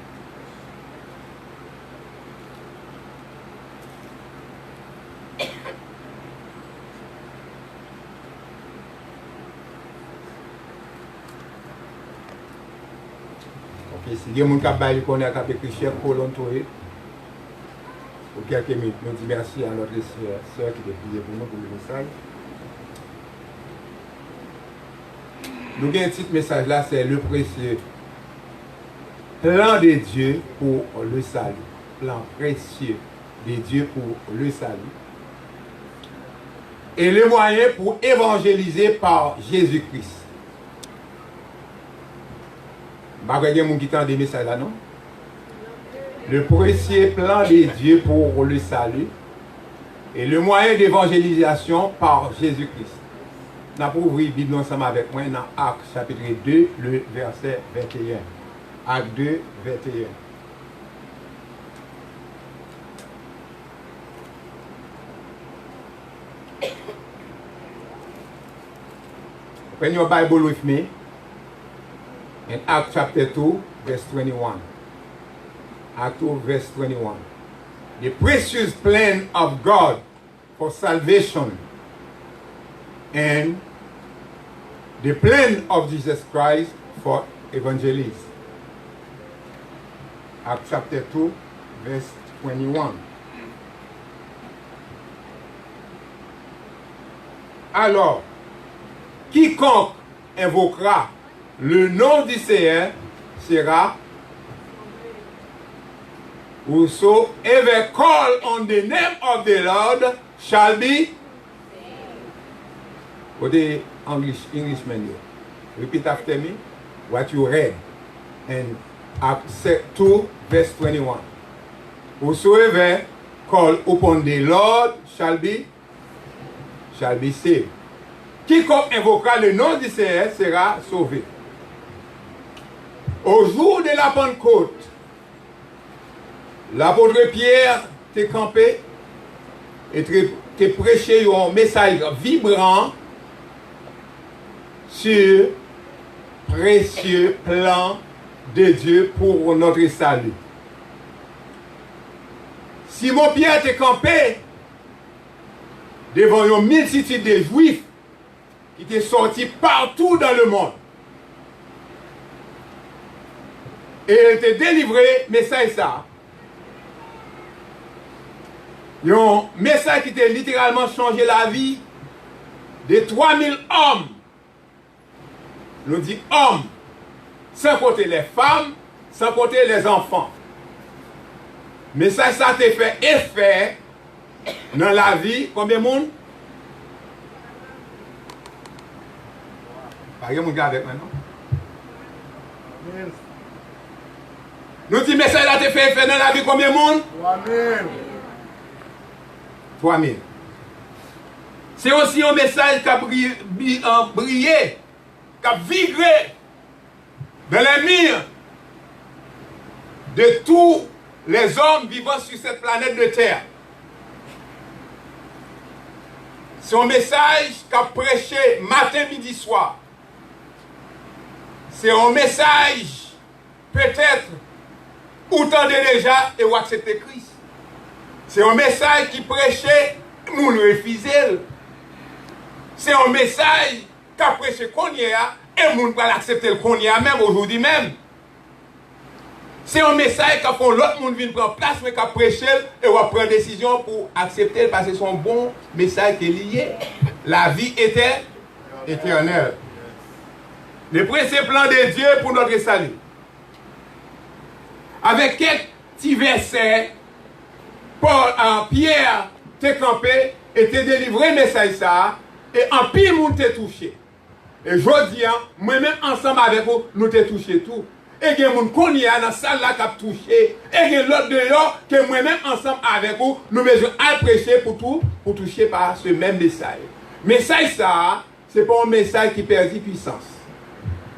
Ok, si il y a des gens qui connaissent écrit cher colonne pour quelques minutes, nous disons merci à notre sœur qui a prié pour nous pour le message. Nous avons un petit message là, c'est le précieux plan de Dieu pour le salut. Plan précieux de Dieu pour le salut. Et le moyen pour évangéliser par Jésus-Christ. Bah, il y a des gens qui entendent des messages là, non? Le précieux plan de Dieu pour le salut et le moyen d'évangélisation par Jésus-Christ. Nous avons ouvert la Bible ensemble avec moi dans Actes chapitre 2, le verset 21. Actes 2, 21. Open your Bible with me in Acts chapter 2, verse 21. Acts 2, verse 21. The precious plan of God for salvation and the plan of Jesus Christ for evangelism. Acts chapter 2, verse 21. Alors, quiconque invoquera le nom du Seigneur sera, whosoever call on the name of the Lord shall be. What the Englishman here? Repeat after me what you read in Acts 2, verse 21. Whosoever call upon the Lord shall be saved. Quiconque invoquera le nom du Seigneur sera sauvé. Au jour de la Pentecôte, l'apôtre Pierre t'est campé et t'est prêché un message vibrant sur le précieux plan de Dieu pour notre salut. Simon Pierre t'est campé devant une multitude de Juifs qui étaient sortis partout dans le monde. Et il était délivré, message ça. Un message qui était littéralement changé la vie de 3000 hommes. Nous dit hommes, sans compter les femmes, sans compter les enfants. Message ça a fait effet dans la vie. Combien de monde? Pas de monde avec maintenant. Nous disons, mais ça a fait effet dans la vie, combien de monde? 3000. 3000. C'est aussi un message qui a brillé, qui a vibré dans les murs de tous les hommes vivant sur cette planète de Terre. C'est un message qui a prêché matin, midi, soir. C'est un message, peut-être, ou tendez déjà et ou acceptez Christ. C'est un message qui prêchait, nous le refusons. C'est un message qui a prêché qu'on y a et nous va l'accepter qu'on y a même aujourd'hui même. C'est un message qui a fait l'autre monde vient prendre place mais qui a prêché et va prendre décision pour accepter parce que c'est un bon message qui est lié. La vie était éternelle. Le précieux plan de Dieu pour notre salut. Avec quelques petits versets, Pierre t'est campé et t'est délivré le message ça, et en pile monde t'est touché. Et je dis, moi-même ensemble avec vous, nous t'est touché tout. Et il y a des gens qui sont dans la salle là qui ont touché. Et il y a l'autre dehors que moi-même ensemble avec vous, nous mettons à prêcher pour toucher par ce même message. Message ça, ce n'est pas un message qui perd puissance.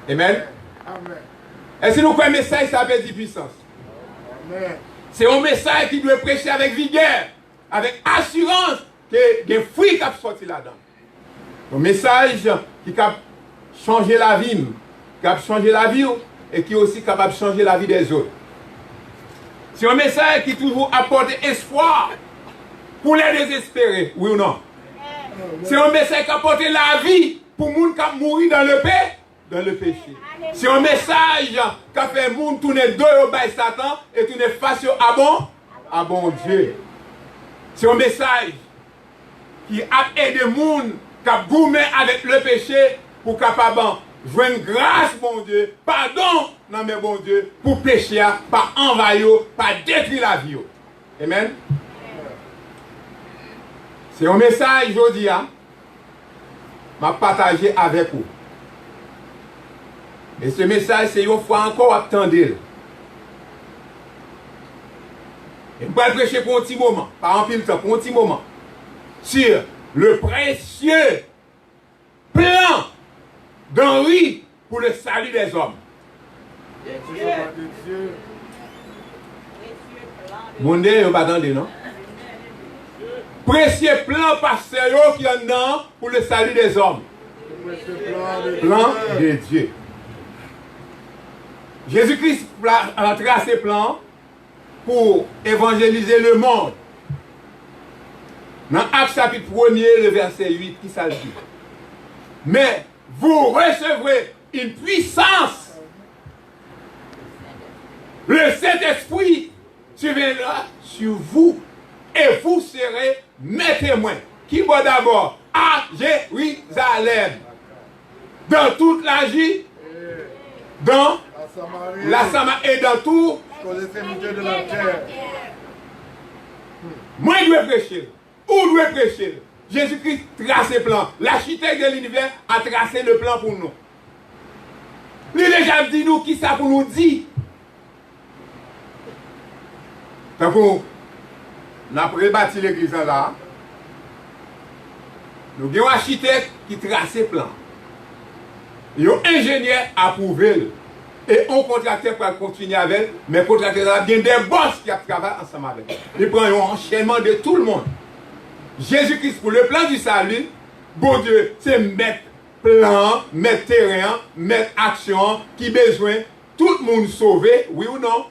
Amen. Amen. Est-ce que nous croyons que le message ça perd puissance? Amen. C'est un message qui doit prêcher avec vigueur, avec assurance que des fruits qui sont sortis là-dedans. Un message qui a changé la vie, qui a changé la vie et qui est aussi capable de changer la vie des autres. C'est un message qui toujours apporte espoir pour les désespérés, oui ou non? C'est un message qui apporte la vie pour les gens qui mourent dans le paix dans le péché. C'est un message qui a fait le monde tourner dos au bail Satan et tourner face à bon Dieu. C'est un message qui a aidé le monde qui a gourmé avec le péché pour capable jouer une grâce, bon Dieu, pardon, non mais bon Dieu, pour pécher, pas envahir, pas détruire la vie. Amen. C'est un message aujourd'hui, m'a partagé avec vous. Et ce message, c'est une fois encore attendre. Et je vais prêcher pour un petit moment, pas en pile temps, pour un petit moment, sur le précieux plan d'Henri pour le salut des hommes. Mon Dieu, vous ne pas attendre, non? Précieux plan pasteur qui en a pour le salut des hommes. Plan de Dieu. Jésus-Christ a tracé plan pour évangéliser le monde. Dans Actes chapitre 1er, le verset 8, qui ça dit? Mais vous recevrez une puissance. Le Saint-Esprit surviendra sur vous et vous serez mes témoins. Qui va d'abord à Jérusalem, dans toute la Judée, dans la Samarie et dans tout de la terre. Moi, je dois prêcher. Où doit prêcher? Jésus-Christ trace le plan. L'architecte de l'univers a tracé le plan pour nous. Il a déjà dit nous qui ça pour nous dire. Donc, on a rebâti l'église là. Nous avons un architecte qui trace le plan. Il y a un ingénieur approuvé. Et on contracteur pour continuer avec elle, mais le contracteur a bien des boss qui travaillent ensemble avec elle. Il prend un enchaînement de tout le monde. Jésus-Christ, pour le plan du salut, bon Dieu, c'est mettre plan, mettre terrain, mettre action, qui besoin, tout le monde sauvé, oui ou non?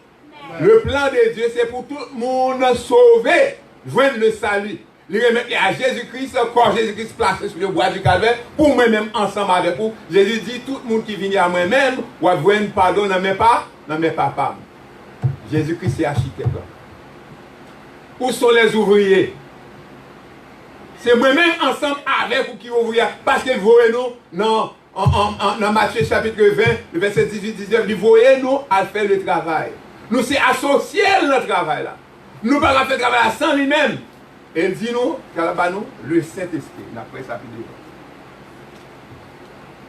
Le plan de Dieu, c'est pour tout le monde sauver, joindre le salut. Il remet à Jésus-Christ, quand Jésus-Christ placé sur le bois du calvaire, pour moi-même, ensemble avec vous. Jésus dit, tout le monde qui vient à moi-même, ou à voir un pardon dans mes papas. Jésus-Christ est architecte. Où sont les ouvriers? C'est moi-même ensemble avec vous qui ouvriers. Parce que vous voyez nous, dans Matthieu chapitre 20, le verset 18-19, vous voyez nous à faire le travail. Nous sommes associés à notre travail là. Nous ne pouvons pas faire le travail sans lui-même. Et il dit nous, le Saint-Esprit, d'après sa vidéo.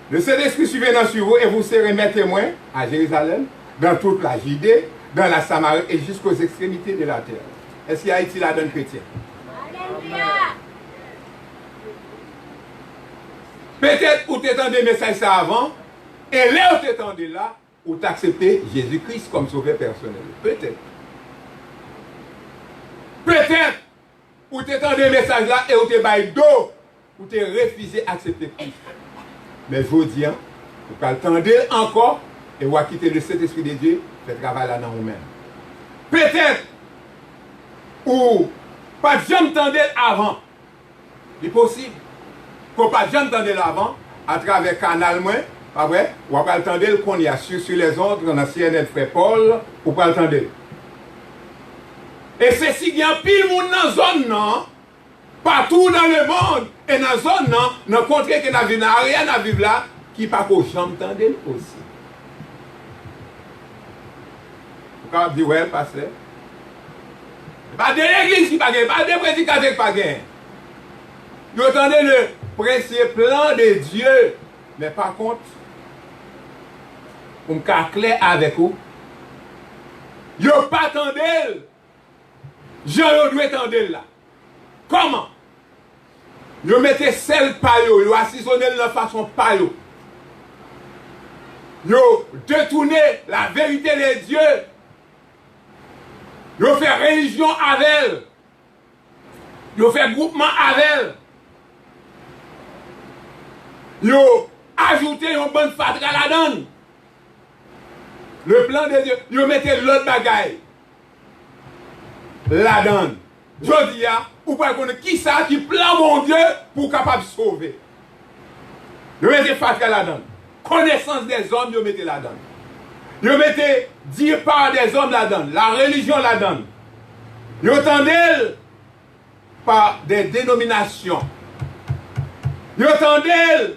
Le Saint-Esprit surviendra sur vous et vous serez mes témoins à Jérusalem, dans toute la Judée, dans la Samarie et jusqu'aux extrémités de la terre. Est-ce qu'il y a ici la donne chrétienne? Peut-être où tu attendais des messages ça avant, et là où tu attendais là, où tu accepté Jésus-Christ comme sauveur personnel. Peut-être. Peut-être où tu attendais des messages là et où tu bailles d'eau, où tu refusé d'accepter Christ. Mais je vous dis, vous pouvez attendre encore et vous quitter le Saint-Esprit de Dieu, fait travail là dans vous-même. Peut-être ou pas jamais entendu avant. C'est possible. Qu'on pas jamais entendu avant à travers canal moins, pas vrai? Ou pas attendre qu'on y a sur les autres dans CNN Frère Paul, ou pas attendre. Et c'est si il y a pile monde dans la zone non, partout dans le monde et dans la zone non, dans le contraire que n'a rien à vivre là qui pas qu'on jamais entendu aussi. Pourquoi dire ouais pasteur? Pas de l'église qui pas gagne, pas de prédicateur qui pas gagne. Vous entendez le précieux plan de Dieu. Mais par contre, pour me clair avec vous, vous ne pas attendre. Je dois attendre là. Comment? Vous mettez sel paillot, vous assaisonnez de façon paillot. Vous détournez la vérité de Dieu. Vous faites religion avec elle. Vous faites groupement avec elle. Vous ajoutez une bonne fatra la donne. Le plan de Dieu, vous mettez l'autre bagaille. La donne. Je dis, vous pouvez connaître qui ça qui plan mon Dieu pour capable de sauver. Vous mettez fatra la donne. connaissance des hommes, ils mettez là-dedans. Ils mettez dire par des hommes là-dedans, la religion là-dedans. Ils entendent par des dénominations. Ils entendent,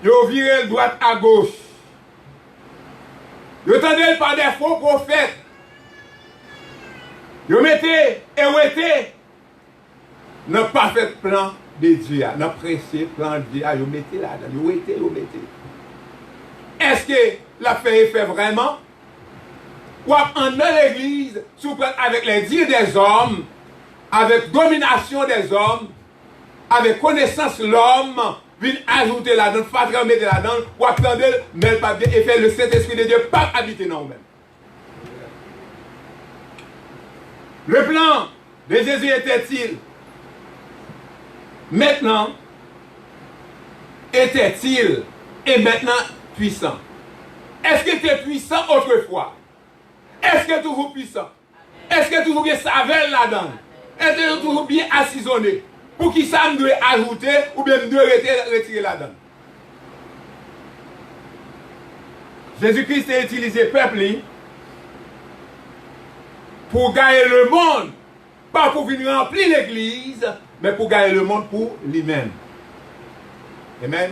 ils virent droite à gauche. Ils entendent par des faux prophètes. Ils mettez et ouété dans le parfait plan de Dieu, dans le précieux plan de Dieu, ils mettez là-dedans. Ils ouété, ils mettez. Est-ce que la fait effet vraiment? Ou en dans l'église, avec les dires des hommes, avec domination des hommes, avec connaissance de l'homme, vient ajouter là-dedans, fatiguer mettre là-dedans, ou attendre, mais pas bien, et faire le Saint-Esprit de Dieu pas habiter dans nous-mêmes. Le plan de Jésus était-il maintenant, était-il et maintenant puissant? Est-ce qu'il était puissant autrefois? Est-ce qu'il est toujours puissant? Est-ce qu'il est toujours bien savelle là-dedans? Est-ce qu'il est toujours bien assaisonné? Pour qui ça me doit ajouter ou bien me doit retirer là-dedans? Jésus-Christ a utilisé le peuple pour gagner le monde. Pas pour venir remplir l'église, mais pour gagner le monde pour lui-même. Amen.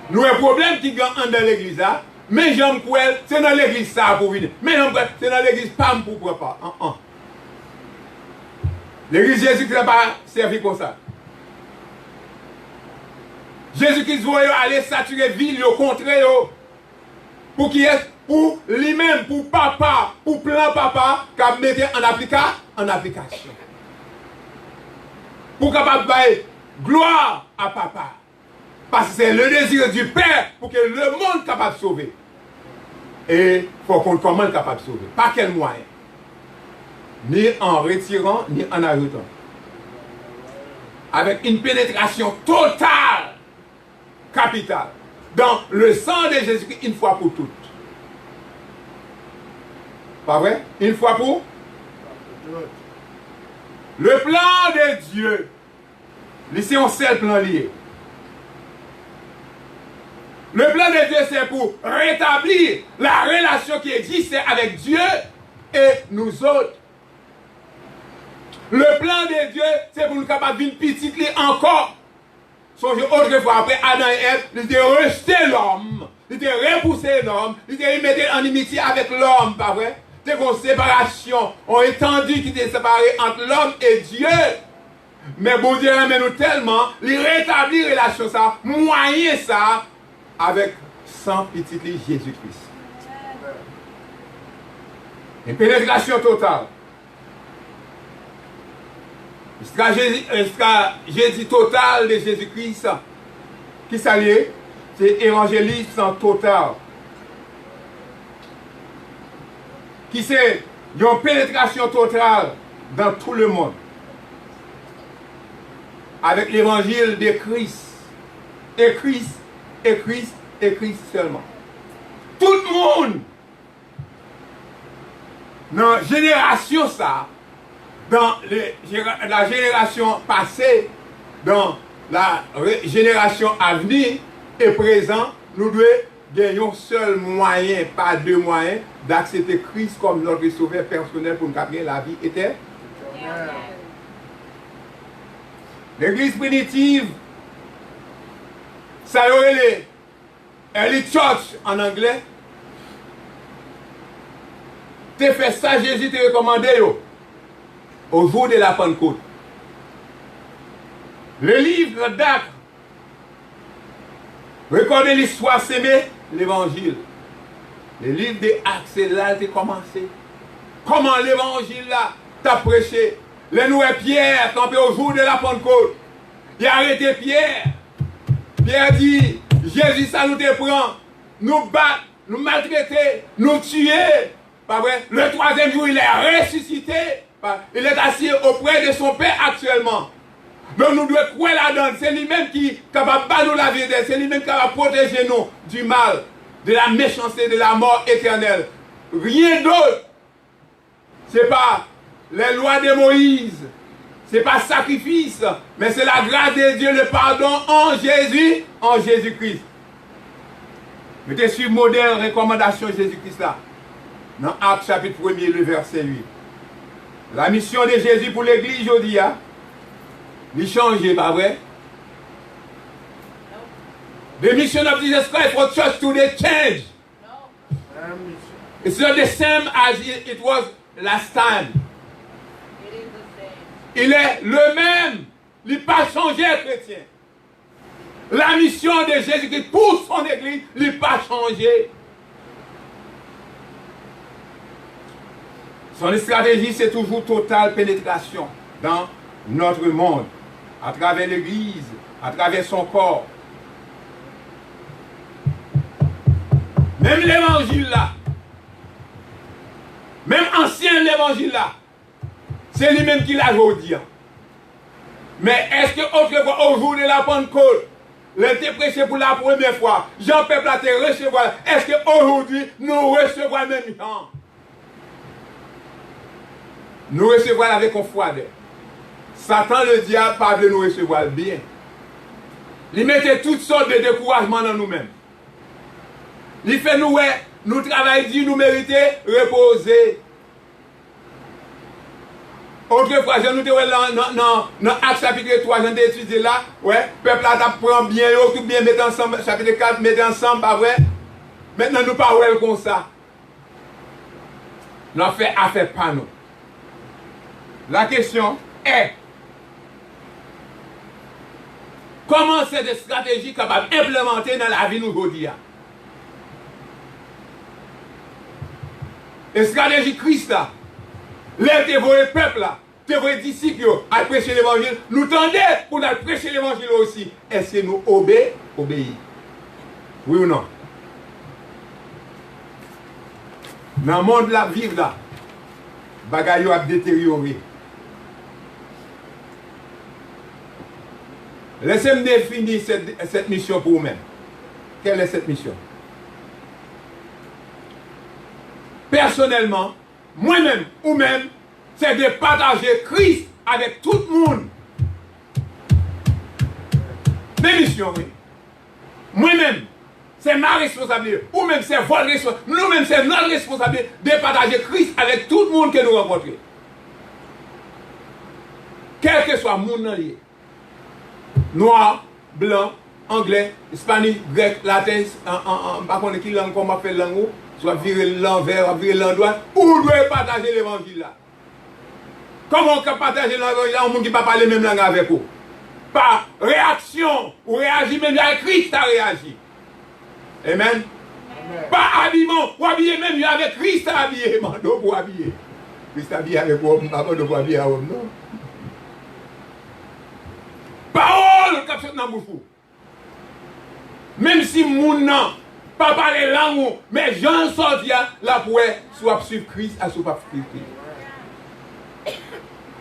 Nous avons un problème qui gagne dans l'église. Mais j'aime quoi? C'est dans l'église ça pour venir. Mais j'aime quoi? C'est dans l'église pas pour pas. L'église Jésus-Christ n'a pas servi comme ça. Jésus-Christ voulait aller saturer ville, au contraire, pour qui est pour lui-même, pour papa, pour plan papa, qu'à mettre en application. Pour capable bailler gloire à papa. Parce que c'est le désir du Père pour que le monde soit capable de sauver. Et il faut qu'on comment capable de sauver. Pas quel moyen. Ni en retirant, ni en ajoutant. Avec une pénétration totale, capitale, dans le sang de Jésus-Christ, une fois pour toutes. Pas vrai? Une fois pour? Le plan de Dieu, c'est un seul plan lié. Le plan de Dieu, c'est pour rétablir la relation qui existait avec Dieu et nous autres. Le plan de Dieu, c'est pour nous capables d'une petite encore. Songez autrefois, après Adam et Ève, ils étaient rejeté l'homme, ils étaient repoussé l'homme, ils étaient mis en inimitié avec l'homme, pas vrai? C'était une séparation, on est étendu qui était séparé entre l'homme et Dieu. Mais bon Dieu aime nous tellement, il rétablit la relation ça, moyen ça, avec sans petit Jésus-Christ. Une pénétration totale. Stratégie totale de Jésus-Christ, qui s'allie, c'est évangélisme total. Qui c'est une pénétration totale dans tout le monde. Avec l'évangile de Christ. Et Christ, et Christ, et Christ seulement. Tout le monde, dans la génération ça, dans la génération passée, dans la génération à venir et présent, nous devons gagner un seul moyen, pas deux moyens, d'accepter Christ comme notre sauveur personnel pour nous gagner la vie éternelle. L'église primitive, ça y est, early church en anglais, tu fait ça, Jésus te recommandé au jour de la Pentecôte. Le livre d'Actes, recordez l'histoire, s'aimer l'évangile. Le livre d'Actes, c'est là que tu as commencé. Comment l'évangile là t'a prêché? Les nouveaux Pierre campé au jour de la Pentecôte. Il a arrêté Pierre. Pierre dit, Jésus, ça nous te prend, nous battre, nous maltraiter, nous tuer. Pas vrai? Le troisième jour, il est ressuscité. Il est assis auprès de son Père actuellement. Donc nous devons croire là-dedans. C'est lui-même qui est capable de nous la vie. C'est lui-même qui est capable de protéger nous du mal, de la méchanceté, de la mort éternelle. Rien d'autre. Ce n'est pas les lois de Moïse. Ce n'est pas sacrifice. Mais c'est la grâce de Dieu, le pardon en Jésus, en Jésus-Christ. Mettez sur modèle recommandation de Jésus-Christ là. Dans Actes chapitre 1er, le verset 8. La mission de Jésus pour l'église aujourd'hui, il change, pas vrai? The mission of Jesus Christ for church today change. It's not the same as it was last time. Il est le même. Il n'a pas changé, chrétien. La mission de Jésus-Christ pour son église, il n'a pas changé. Son stratégie, c'est toujours totale pénétration dans notre monde, à travers l'église, à travers son corps. Même l'évangile là, même ancien l'évangile là, c'est lui-même qui l'a dit. Mais est-ce que autrefois, au jour de la Pentecôte, il a été prêché pour la première fois, Jean-Peuple a été recevoir, est-ce qu'aujourd'hui, nous recevons le même Jean? Nous recevons avec un foi. Satan, le diable, pas de nous recevoir bien. Il mettait toutes sortes de découragements dans nous-mêmes. Il fait nous travailler, nous mériter, reposer. Autrefois, je nous dis dans Actes chapitre 3, j'en ai étudié là, ouais, peuple là prend bien, tout bien, mettre ensemble, chapitre 4, mettre ensemble, pas vrai? Maintenant, nous parlons comme ça. Nous fait affaire pas nous. La question est, comment cette stratégie capable d'implémenter dans la vie nous aujourd'hui? La stratégie Christ là, les dévorer peuple là, dévorer disciples à prêcher l'évangile, nous tendez pour nous prêcher l'évangile aussi. Est-ce que nous obéissons? Oui ou non? Dans le monde là, vivre là, bagaille a détérioré. Laissez-moi définir cette mission pour vous-même. Quelle est cette mission? Personnellement, moi-même ou même, c'est de partager Christ avec tout le monde. Mes missions, oui. Moi-même, c'est ma responsabilité. Ou même c'est votre responsabilité. Nous-mêmes, c'est notre responsabilité de partager Christ avec tout le monde que nous rencontrons. Quel que soit le monde lié. Noir, blanc, anglais, espagnol, grec, latin, par contre, qui langue qu'on appelle langue, soit virer l'envers, virer l'endroit, ou doit partager l'évangile là. Comment on peut partager l'évangile là, un monde qui ne peut pas parler même langue avec vous? Par réaction, ou réagir même avec Christ a réagi. Amen. Pas habillement, ou habiller même avec Christ a habillé, mando pour habiller. Christ a habillé avec vous, pas pour habiller avec vous, non? Parole qui sont dans bouche. Même si moun nan pas parler langue, mais Jean sorti là pour soit suivre Christ à soit pas suivre Christ.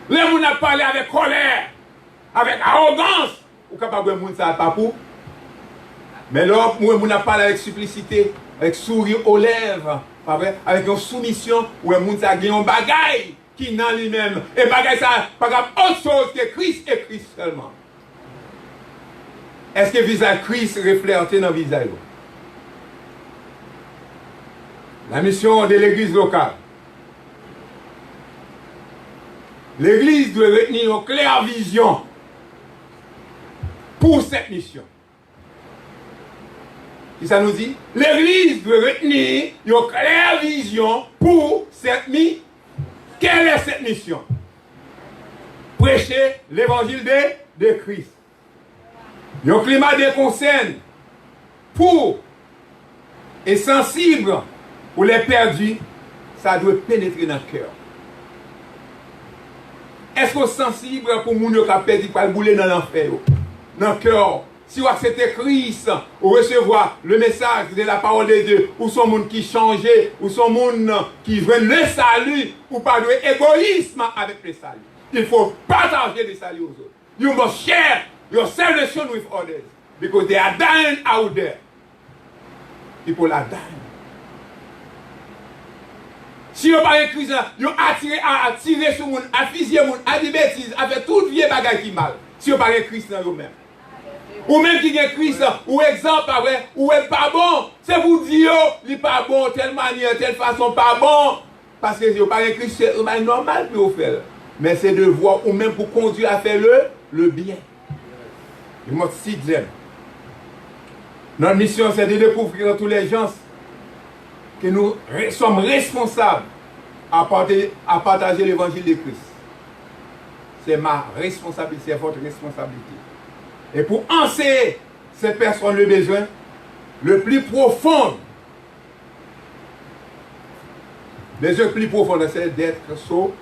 Les moun a parlé avec colère, avec arrogance, ou capable de moun ça pas pour. Mais là moun a parlé avec simplicité, avec sourire aux lèvres, pas vrai, avec une soumission où moun ça gagne un bagaille qui dans lui-même et bagaille ça pas grave autre chose que Christ et Christ seulement. Est-ce que le visage Christ reflète dans le visage? La mission de l'église locale. L'église doit retenir une claire vision pour cette mission. Et ça nous dit? L'église doit retenir une claire vision pour cette mission. Quelle est cette mission? Prêcher l'évangile de Christ. Un climat de concern pour et sensible pour les perdus, ça doit pénétrer dans le cœur. Est-ce qu'on est sensible pour les gens qui ont perdu par le boulet dans l'enfer? Dans le cœur. Si vous acceptez Christ, ou recevoir le message de la parole de Dieu, ou son monde qui change, ou son monde qui veut le salut, ou pas de égoïsme avec le salut. Il faut partager le salut aux autres. You must share your salvation with others because they are dying out there. People are dying. Si vous parlez de Christ, vous attirez à tirer sur le monde, à fusiller le monde, à dire bêtises, à faire toute vieille bagaille qui mal. Si vous parlez de Christ dans vous-même. Ou même qui est Christ, ou exemple, ou est pas bon. C'est pour dire, il n'est pas bon, telle manière, telle façon, pas bon. Parce que vous parlez de Christ, c'est normal que vous faites. Mais c'est de voir, ou même pour conduire à faire le bien. Il m'a si j'aime. Notre mission, c'est de découvrir à tous les gens que nous sommes responsables à partager l'évangile de Christ. C'est ma responsabilité, c'est votre responsabilité. Et pour enseigner ces personnes le besoin, le plus profond, le plus profond, c'est d'être sauvé.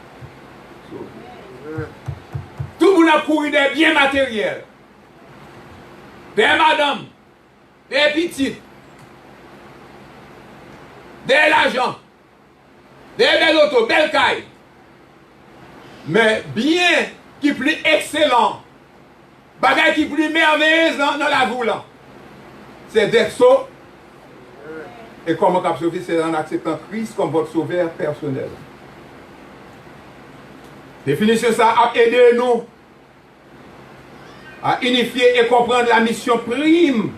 Tout le monde a couru des biens matériels, des madames, des petites, des l'argent, des belles autos, belles cailles. Mais bien qui est plus excellent, bagage qui est plus merveilleux dans la vie, c'est d'être sauvé. Et comment on sauver, c'est en acceptant Christ comme votre sauveur personnel. Définition ça a aidé nous à unifier et comprendre la mission prime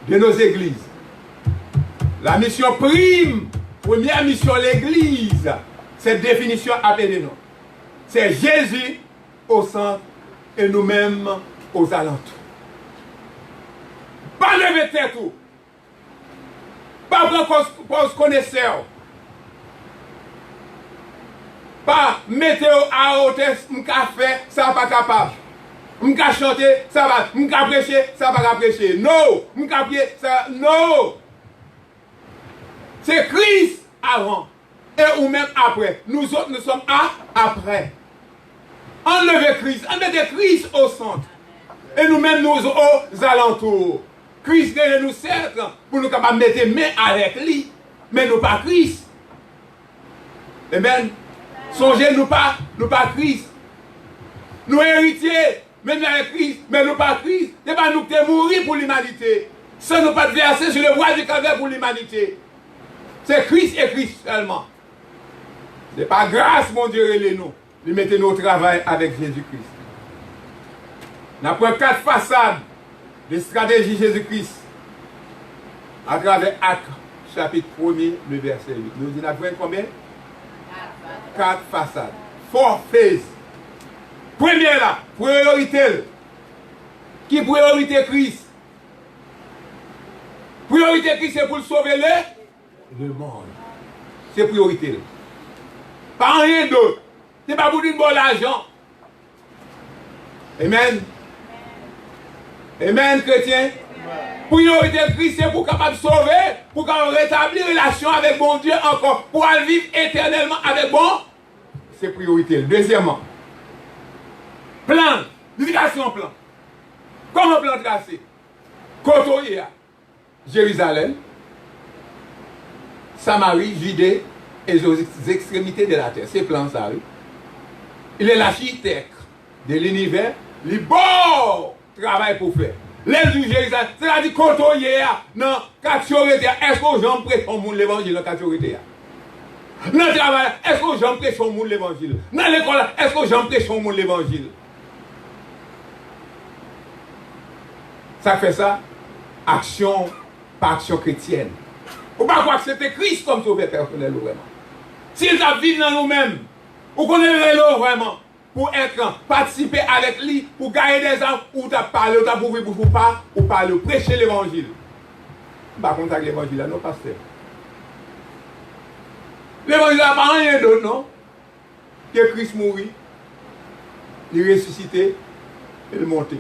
de nos églises. La mission prime, première mission de l'église, cette définition a aidé nous. C'est Jésus au centre et nous-mêmes aux alentours. Pas lever tête tout. Pas prendre connaisseur. Pas mettre à hauteur, m'ka faire, ça pas capable. M'ka chanter, ça va. M'ka prêcher, ça va prêcher. Non. M'ka prier, ça non. C'est Christ avant et ou même après. Nous autres, nous sommes après. Enlevez Christ, mettez Christ au centre. Et nous-mêmes, nous aux alentours. Christ de nous certes pour nous capables de mettre main avec lui, mais nous pas Christ. Amen. Songez nous pas Christ. Nous héritiers, même avec Christ, mais nous pas Christ. C'est pas nous qui sommes morts pour l'humanité. Sans nous pas verser sur le bois du calvaire pour l'humanité. C'est Christ et Christ seulement. Ce n'est pas grâce, mon Dieu, et nous. Nous mettons nos travail avec Jésus-Christ. Nous avons 4 façades de stratégie Jésus-Christ à travers Actes, chapitre 1er, le verset 8. Nous avons combien? 4 façades. 4 phases. Première là, priorité. Qui priorité Christ? Priorité Christ, c'est pour sauver le monde. C'est priorité. Pas rien d'autre. C'est pas pour dire bon l'argent. Amen. Amen, chrétien. Priorité de Christ, c'est pour capable de sauver, pour capable rétablir relation avec bon Dieu encore, pour aller vivre éternellement avec bon. C'est priorité. Deuxièmement, plan, l'éducation plan. Comment plan tracé? Côté Jérusalem, Samarie, Judée et les extrémités de la terre. C'est plan ça, oui. Il est l'architecte de l'univers, il bon travail pour faire. Les du Jérusalem, c'est-à-dire côté non, quand tu est-ce que j'en prêche au monde l'évangile quand tu dans le travail, est-ce que j'en prêche au monde l'évangile? Dans l'école, est-ce que j'en prêche au monde l'évangile? Ça fait ça, action par action chrétienne. Ou pas croire que c'était Christ comme sauveur personnel vraiment. S'il a vécu dans nous-mêmes, ou qu'on est vraiment, pour être, participer avec lui, pour gagner des âmes, ou t'as parlé, ou t'as prouvé pour pas, ou parler, ou prêcher l'évangile. Par contre, avec l'évangile, non, pasteur. L'évangile n'a pas rien d'autre, non? Que Christ mourit, il ressuscité, et il monté.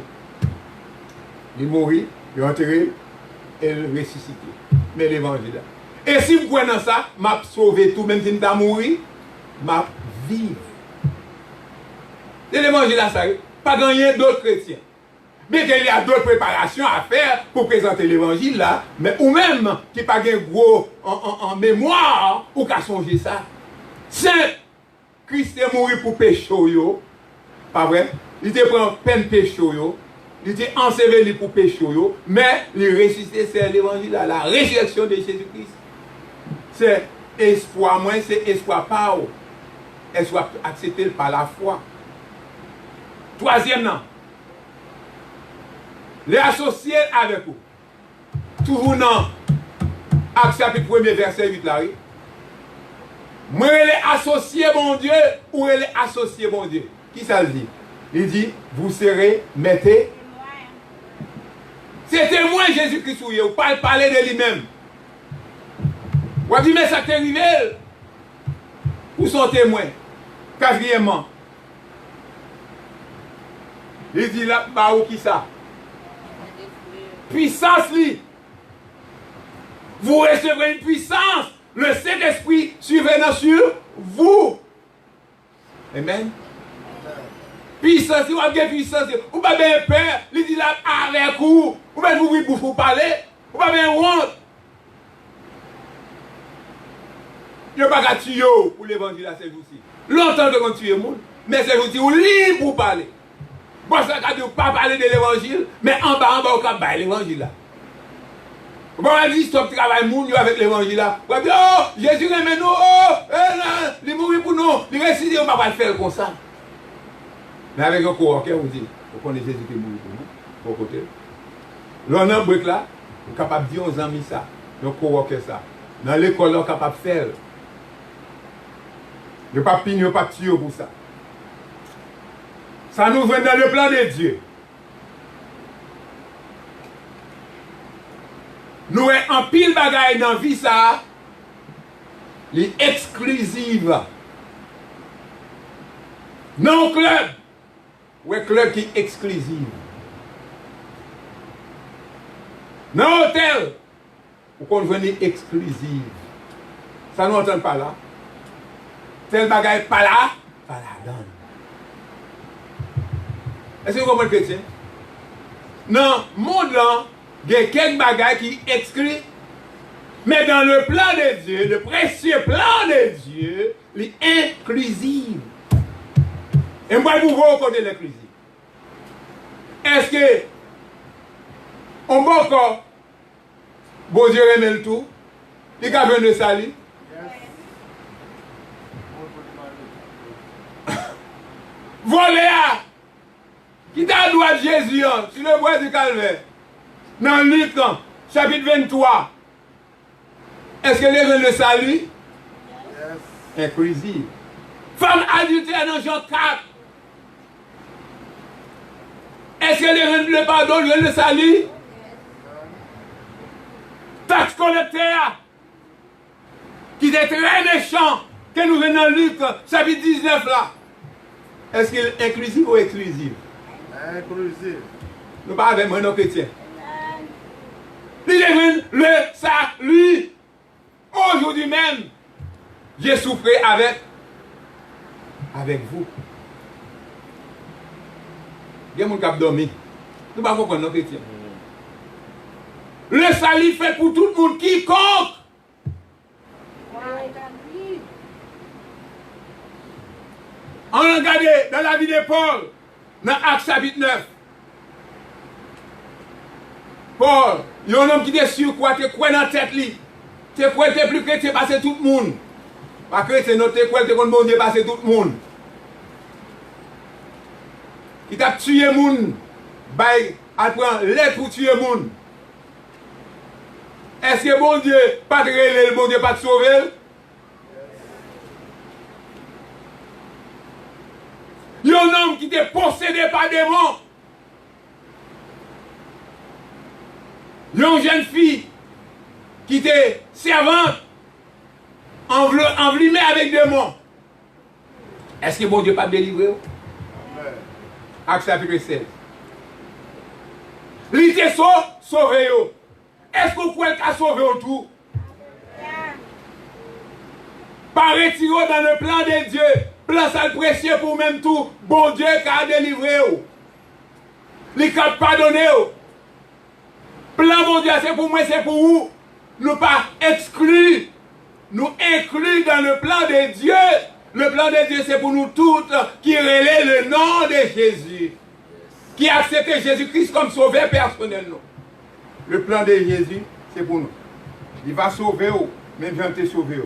Il mourit, il est enterré, et il ressuscité. Mais l'évangile. Et si vous prenez ça, m'a sauvé tout, même si je suis mort, m'a vivre. C'est l'évangile à ça, pas gagner d'autres chrétiens. Mais qu'il y a d'autres préparations à faire pour présenter l'évangile là, mais ou même qui pas gain gros en mémoire, ou qu'à songer ça. C'est Christ est mort pour péché, pas vrai? Il te prend peine péché, il était enseveli pour péché, mais il ressuscité, c'est l'évangile là, la résurrection de Jésus-Christ. C'est espoir, moins c'est espoir par où? Espoir accepté par la foi. Troisième, non. Les associés avec vous. Toujours dans Acte chapitre 1er, verset 8 là. Moi, les associés, mon Dieu, ou les associés, mon Dieu. Qui ça le dit? Il dit, vous serez, mettez. C'est témoin Jésus-Christ, vous pas parler de lui-même. Vous avez dit, mais ça t'est arrivé. Où sont témoins? Quatrièmement, il dit là, bah, où qui ça? Puissance, lui. Vous recevrez une puissance. Le Saint-Esprit survenant sur vous. Amen. Puissance, vous avez puissance. Vous n'avez pas peur. Il dit là avec vous. Vous n'avez pas ouvrir bouche pour parler. Vous n'avez pas honte. Il n'y a pas qu'à tuer pour l'évangile à ces jours-ci. Longtemps de tuer le monde. Mais ces jours-ci, vous libre pour parler. Bon, ça ne veut pas parler de l'évangile. Mais en bas, vous ne parler de l'évangile là. Bon, on dit stop travail moun avec l'évangile là. On dit oh, Jésus aime nous, oh, il mourit pour nous. Il récite, on ne va pas le faire comme ça. Mais avec un coworker, on dit, vous connaissez Jésus qui est mort pour nous, pour côté. L'on a un brique là, on est capable de dire aux amis ça, un coworker ça. Dans l'école, on est capable de faire. Ne pas pigner, ne pas tuer pour ça. Ça nous vient dans le plan de Dieu. Nous avons en pile bagaille dans la vie, ça, les exclusives. Non club, ou un club qui est exclusif. Non hôtel, ou qu'on venir exclusive. Ça nous entend pas là. Tel bagaille pas là, pas là. Est-ce que vous comprenez chrétien? Non, monde là, il y a quelques bagailles qui excluent. Mais dans le plan de Dieu, le précieux plan de Dieu, il est inclusif. Et moi, vous voyez au côté de l'inclusif. Est-ce que on va encore, bon Dieu remet le tout, il y a besoin de salut? Voler à qui t'a droit de Jésus sur le bois du calvaire? Dans Luc, chapitre 23. Est-ce que les gens le salut? Yes. Inclusif. Femme adultère dans Jean 4. Est-ce que les gens le pardonnent, le salut? Yes. Taxe collecteur. Qui est très méchant. Que nous venons dans Luc, chapitre 19 là. Est-ce qu'il est inclusif ou exclusif? Inclusif. Nous parlons avec moi, nos chrétiens. Il est le salut. Aujourd'hui même, j'ai souffert avec vous. Il y a mon cap dormi. Nous ne pouvons pas comprendre nos chrétiens. Le salut fait pour tout le monde quiconque. On regarde dans la vie de Paul, dans Acte chapitre 9. Paul, il y a un homme qui est sur quoi, tu crois dans la tête, tu crois que tu es plus chrétien, passer tout le monde. Parce que c'est notre quoi, tu bon Dieu, passer tout le monde. Il t'a tué le monde, apprend l'aide pour tuer le monde. Est-ce que bon Dieu, pas de relais, bon Dieu, pas de sauver? Il y a un homme qui était possédé par des démons. Il y a une jeune fille qui était servante, envelimée avec des démons. Est-ce que bon Dieu pas délivré? Acte chapitre 16. Il était sauvé. Est-ce que vous pouvez être sauvé autour? Par retirer dans le plan de Dieu. Plan ça le précieux pour même tout. Bon Dieu qui a délivré. Il a pardonné. Plan bon Dieu, c'est pour moi, c'est pour vous. Nous pas exclus. Nous inclus dans le plan de Dieu. Le plan de Dieu, c'est pour nous toutes qui relaient le nom de Jésus. Qui acceptent Jésus-Christ comme sauveur personnellement. Le plan de Jésus, c'est pour nous. Il va sauver, même vient te sauver.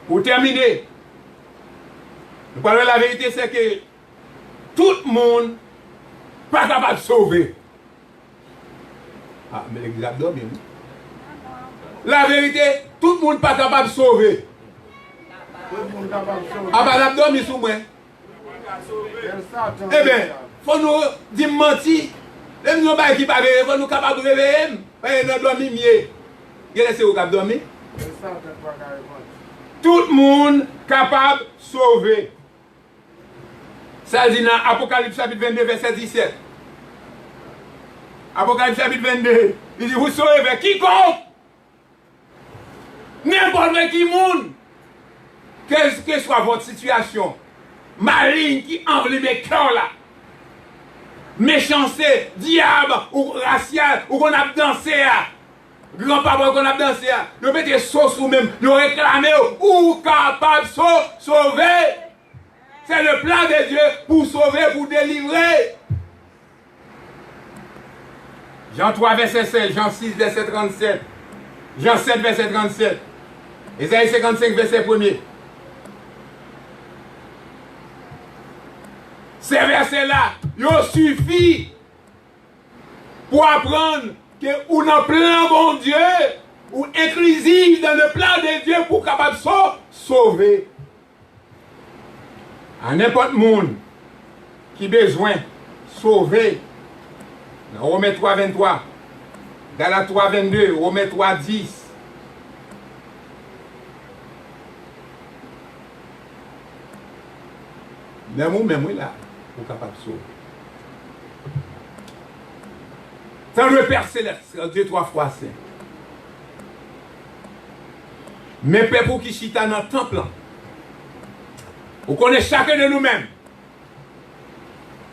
Pour terminer, nous parlons de la vérité, c'est que tout le monde n'est pas capable de sauver. Ah, mais l'église a dormi. La vérité, tout le monde n'est pas capable de sauver. Ah, bah, la dormi sous moi. Eh bien, il faut nous dire mentir. Les gens qui ne pas il faut nous capables de réveiller. Nous avons dormi mieux. Qu'est-ce que vous avez dormi? Tout le monde capable de sauver. Ça dit dans Apocalypse chapitre 22, verset 17. Apocalypse chapitre 22. Il dit, vous sauvez vers quiconque. N'importe qui monde. Quelle que soit votre situation. Maligne qui enveloppe mes cœurs là. Méchanceté, diable ou racial ou qu'on a dansé à. Grand-papa qu'on a dansé à. Nous mettez sauce ou même. Nous réclamez ou capable de sauver. C'est le plan de Dieu pour sauver, pour délivrer. Jean 3, verset 16. Jean 6, verset 37. Jean 7, verset 37. Isaïe 55, verset 1er. Ces versets-là, il suffit pour apprendre que ou dans le plan bon Dieu, ou inclusif dans le plan de Dieu pour capable de sauver. À n'importe monde qui a besoin de sauver. Dans Romains 3, 23, Galates 3, 22, Romains 3, 10. Même vous là, vous êtes capable de sauver. Sans le Père Céleste, Dieu 3 fois saint. Mais Père pour qui chita dans le temple, vous connaissez chacun de nous-mêmes.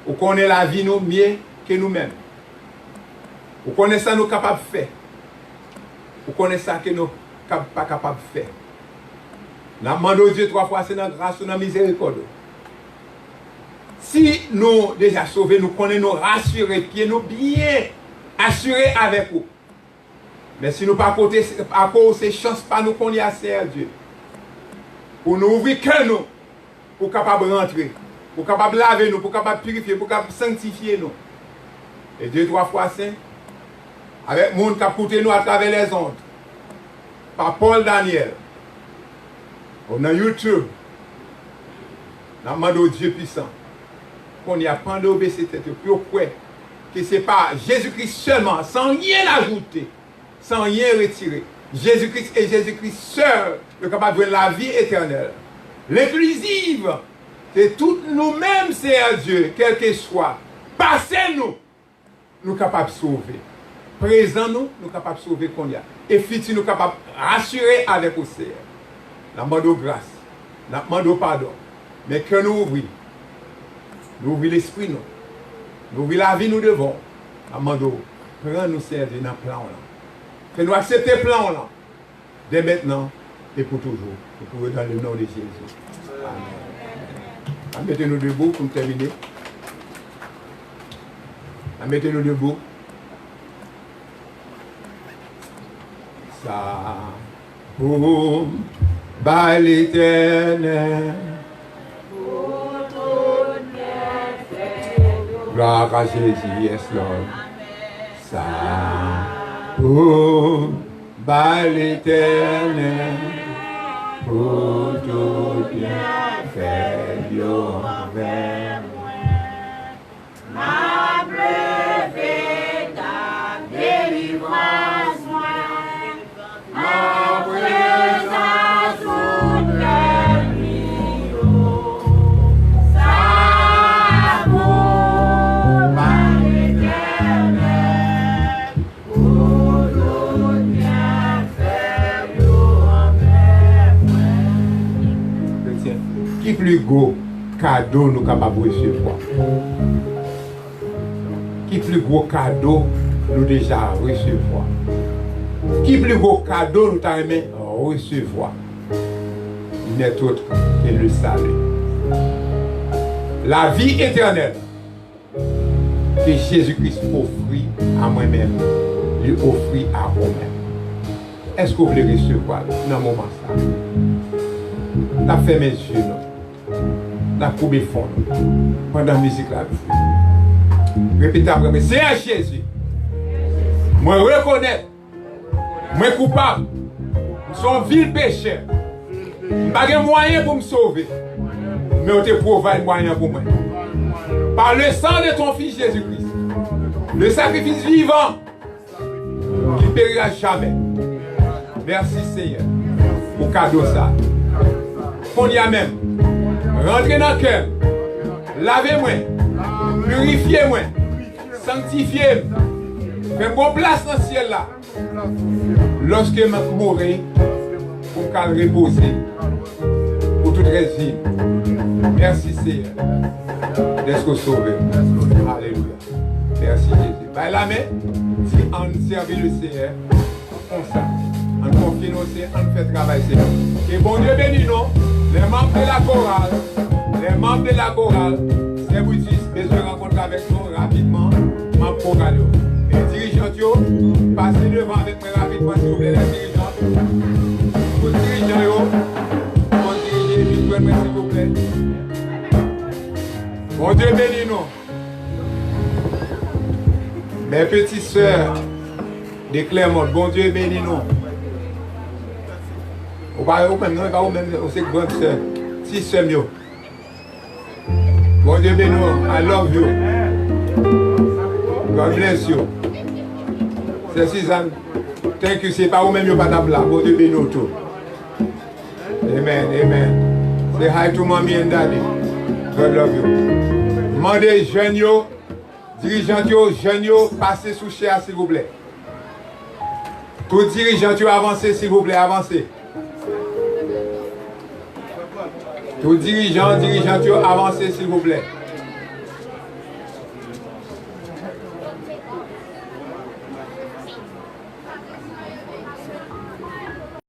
Vous connaissez la vie nous mieux que nous-mêmes. Vous connaissez ça nous capables de faire. Vous connaissez ça que nous pas capables de faire. Nous demandons Dieu 3 fois, c'est dans la grâce, dans la miséricorde. Si nous déjà sauvés, nous connaissons nous rassurer, pieds nous bien assurés avec vous. Mais si nous pas côté à cause ces chances pas nous qu'on y a à Dieu. Pour nous ouvrir que nous, pour capable rentrer, pour capable laver nous, pour capable purifier, pour capable sanctifier nous. Et Dieu 3 fois saint, avec le monde qui a écouté nous à travers les ondes, par Paul Daniel, on a YouTube, on a demandé Dieu puissant, qu'on y a pendant d'obéir tête, puis au quoi, que ce n'est pas Jésus-Christ seulement, sans rien ajouter, sans rien retirer. Jésus-Christ et Jésus-Christ seul, le capable de la vie éternelle. L'inclusive, c'est tout nous-mêmes, c'est à Dieu, quel que soit. Passez-nous, nous capables de sauver. Présent-nous, nous capables de sauver qu'on y a. Et futur, nous capables de rassurer avec au Seigneur. Nous demandons grâce, nous demandons pardon. Mais que nous ouvrons, nous ouvrons l'esprit, nous ouvrons la vie, nous devons. Nous demandons, prends-nous servir dans le plan là. Que nous accepter le plan là. Dès maintenant et pour toujours. Pour dans le nom de Jésus. Amen. Mettez-nous debout pour terminer. Mettez-nous debout. Ça, boum, bas l'Éternel. Gloire à Jésus, yes Lord. Ça, boum, bas l'Éternel. Pour tout bien fait envers moi. Ma brevet ta délivrance moi. Ma présence toute la nuit. Ça vaut par l'Éternel. Pour tout bien fait envers moi. Qui plus gros cadeau nous capables de recevoir? Qui plus gros cadeau nous déjà recevoir? Qui plus gros cadeau nous avons recevoir? Il n'est autre que le salut. La vie éternelle que Jésus-Christ offrit à moi-même, lui offrit à vous-même. Est-ce que vous voulez recevoir dans le moment ça? La fait mes yeux, la coupe fond pendant la musique là. Répétez après moi, Seigneur Jésus, Moi reconnais, moi coupable, son vil pécheur. Pas de moyen pour me sauver, mais on te provide moyen pour moi. Par le sang de ton fils Jésus-Christ, le sacrifice vivant qui périra jamais. Merci Seigneur pour cadeau ça. Qu'on y a même. Rentrez dans le cœur. Lavez-moi. Purifiez-moi. Sanctifiez-moi. Faites-moi place dans le ciel là. Lorsque je mourrai, pour me reposer pour toute résine. Merci Seigneur d'être sauvé. Alléluia. Merci Jésus. By la main, si on servait le Seigneur, comme ça, on confie nos Seigneur, on fait travail Seigneur. Et bon Dieu bénit nous, les membres de la chorale, c'est vous dire, besoin de rencontrer avec nous rapidement, ma programme. Les dirigeants, passez devant avec moi rapidement s'il vous plaît, les dirigeants. Vos dirigeants, vos dirigeants, s'il vous plaît. Bon Dieu bénit nous. Mes petites sœurs de Clermont, bon Dieu bénit nous. Vous êtes grande sœur, si sœur mieux. Bon Dieu bénit nous. I love you. God bless you. C'est Suzanne. Thank you. C'est pas vous-même, pas ta blague. Bon Dieu bénit nous tout. Amen. Amen. Say hi to mommy and daddy. God love you. Mandez jeunes, dirigeants, jeunes, passez sous chair s'il vous plaît. Tous dirigeants, avancez s'il vous plaît, avancez. Tous dirigeants, avancez s'il vous plaît.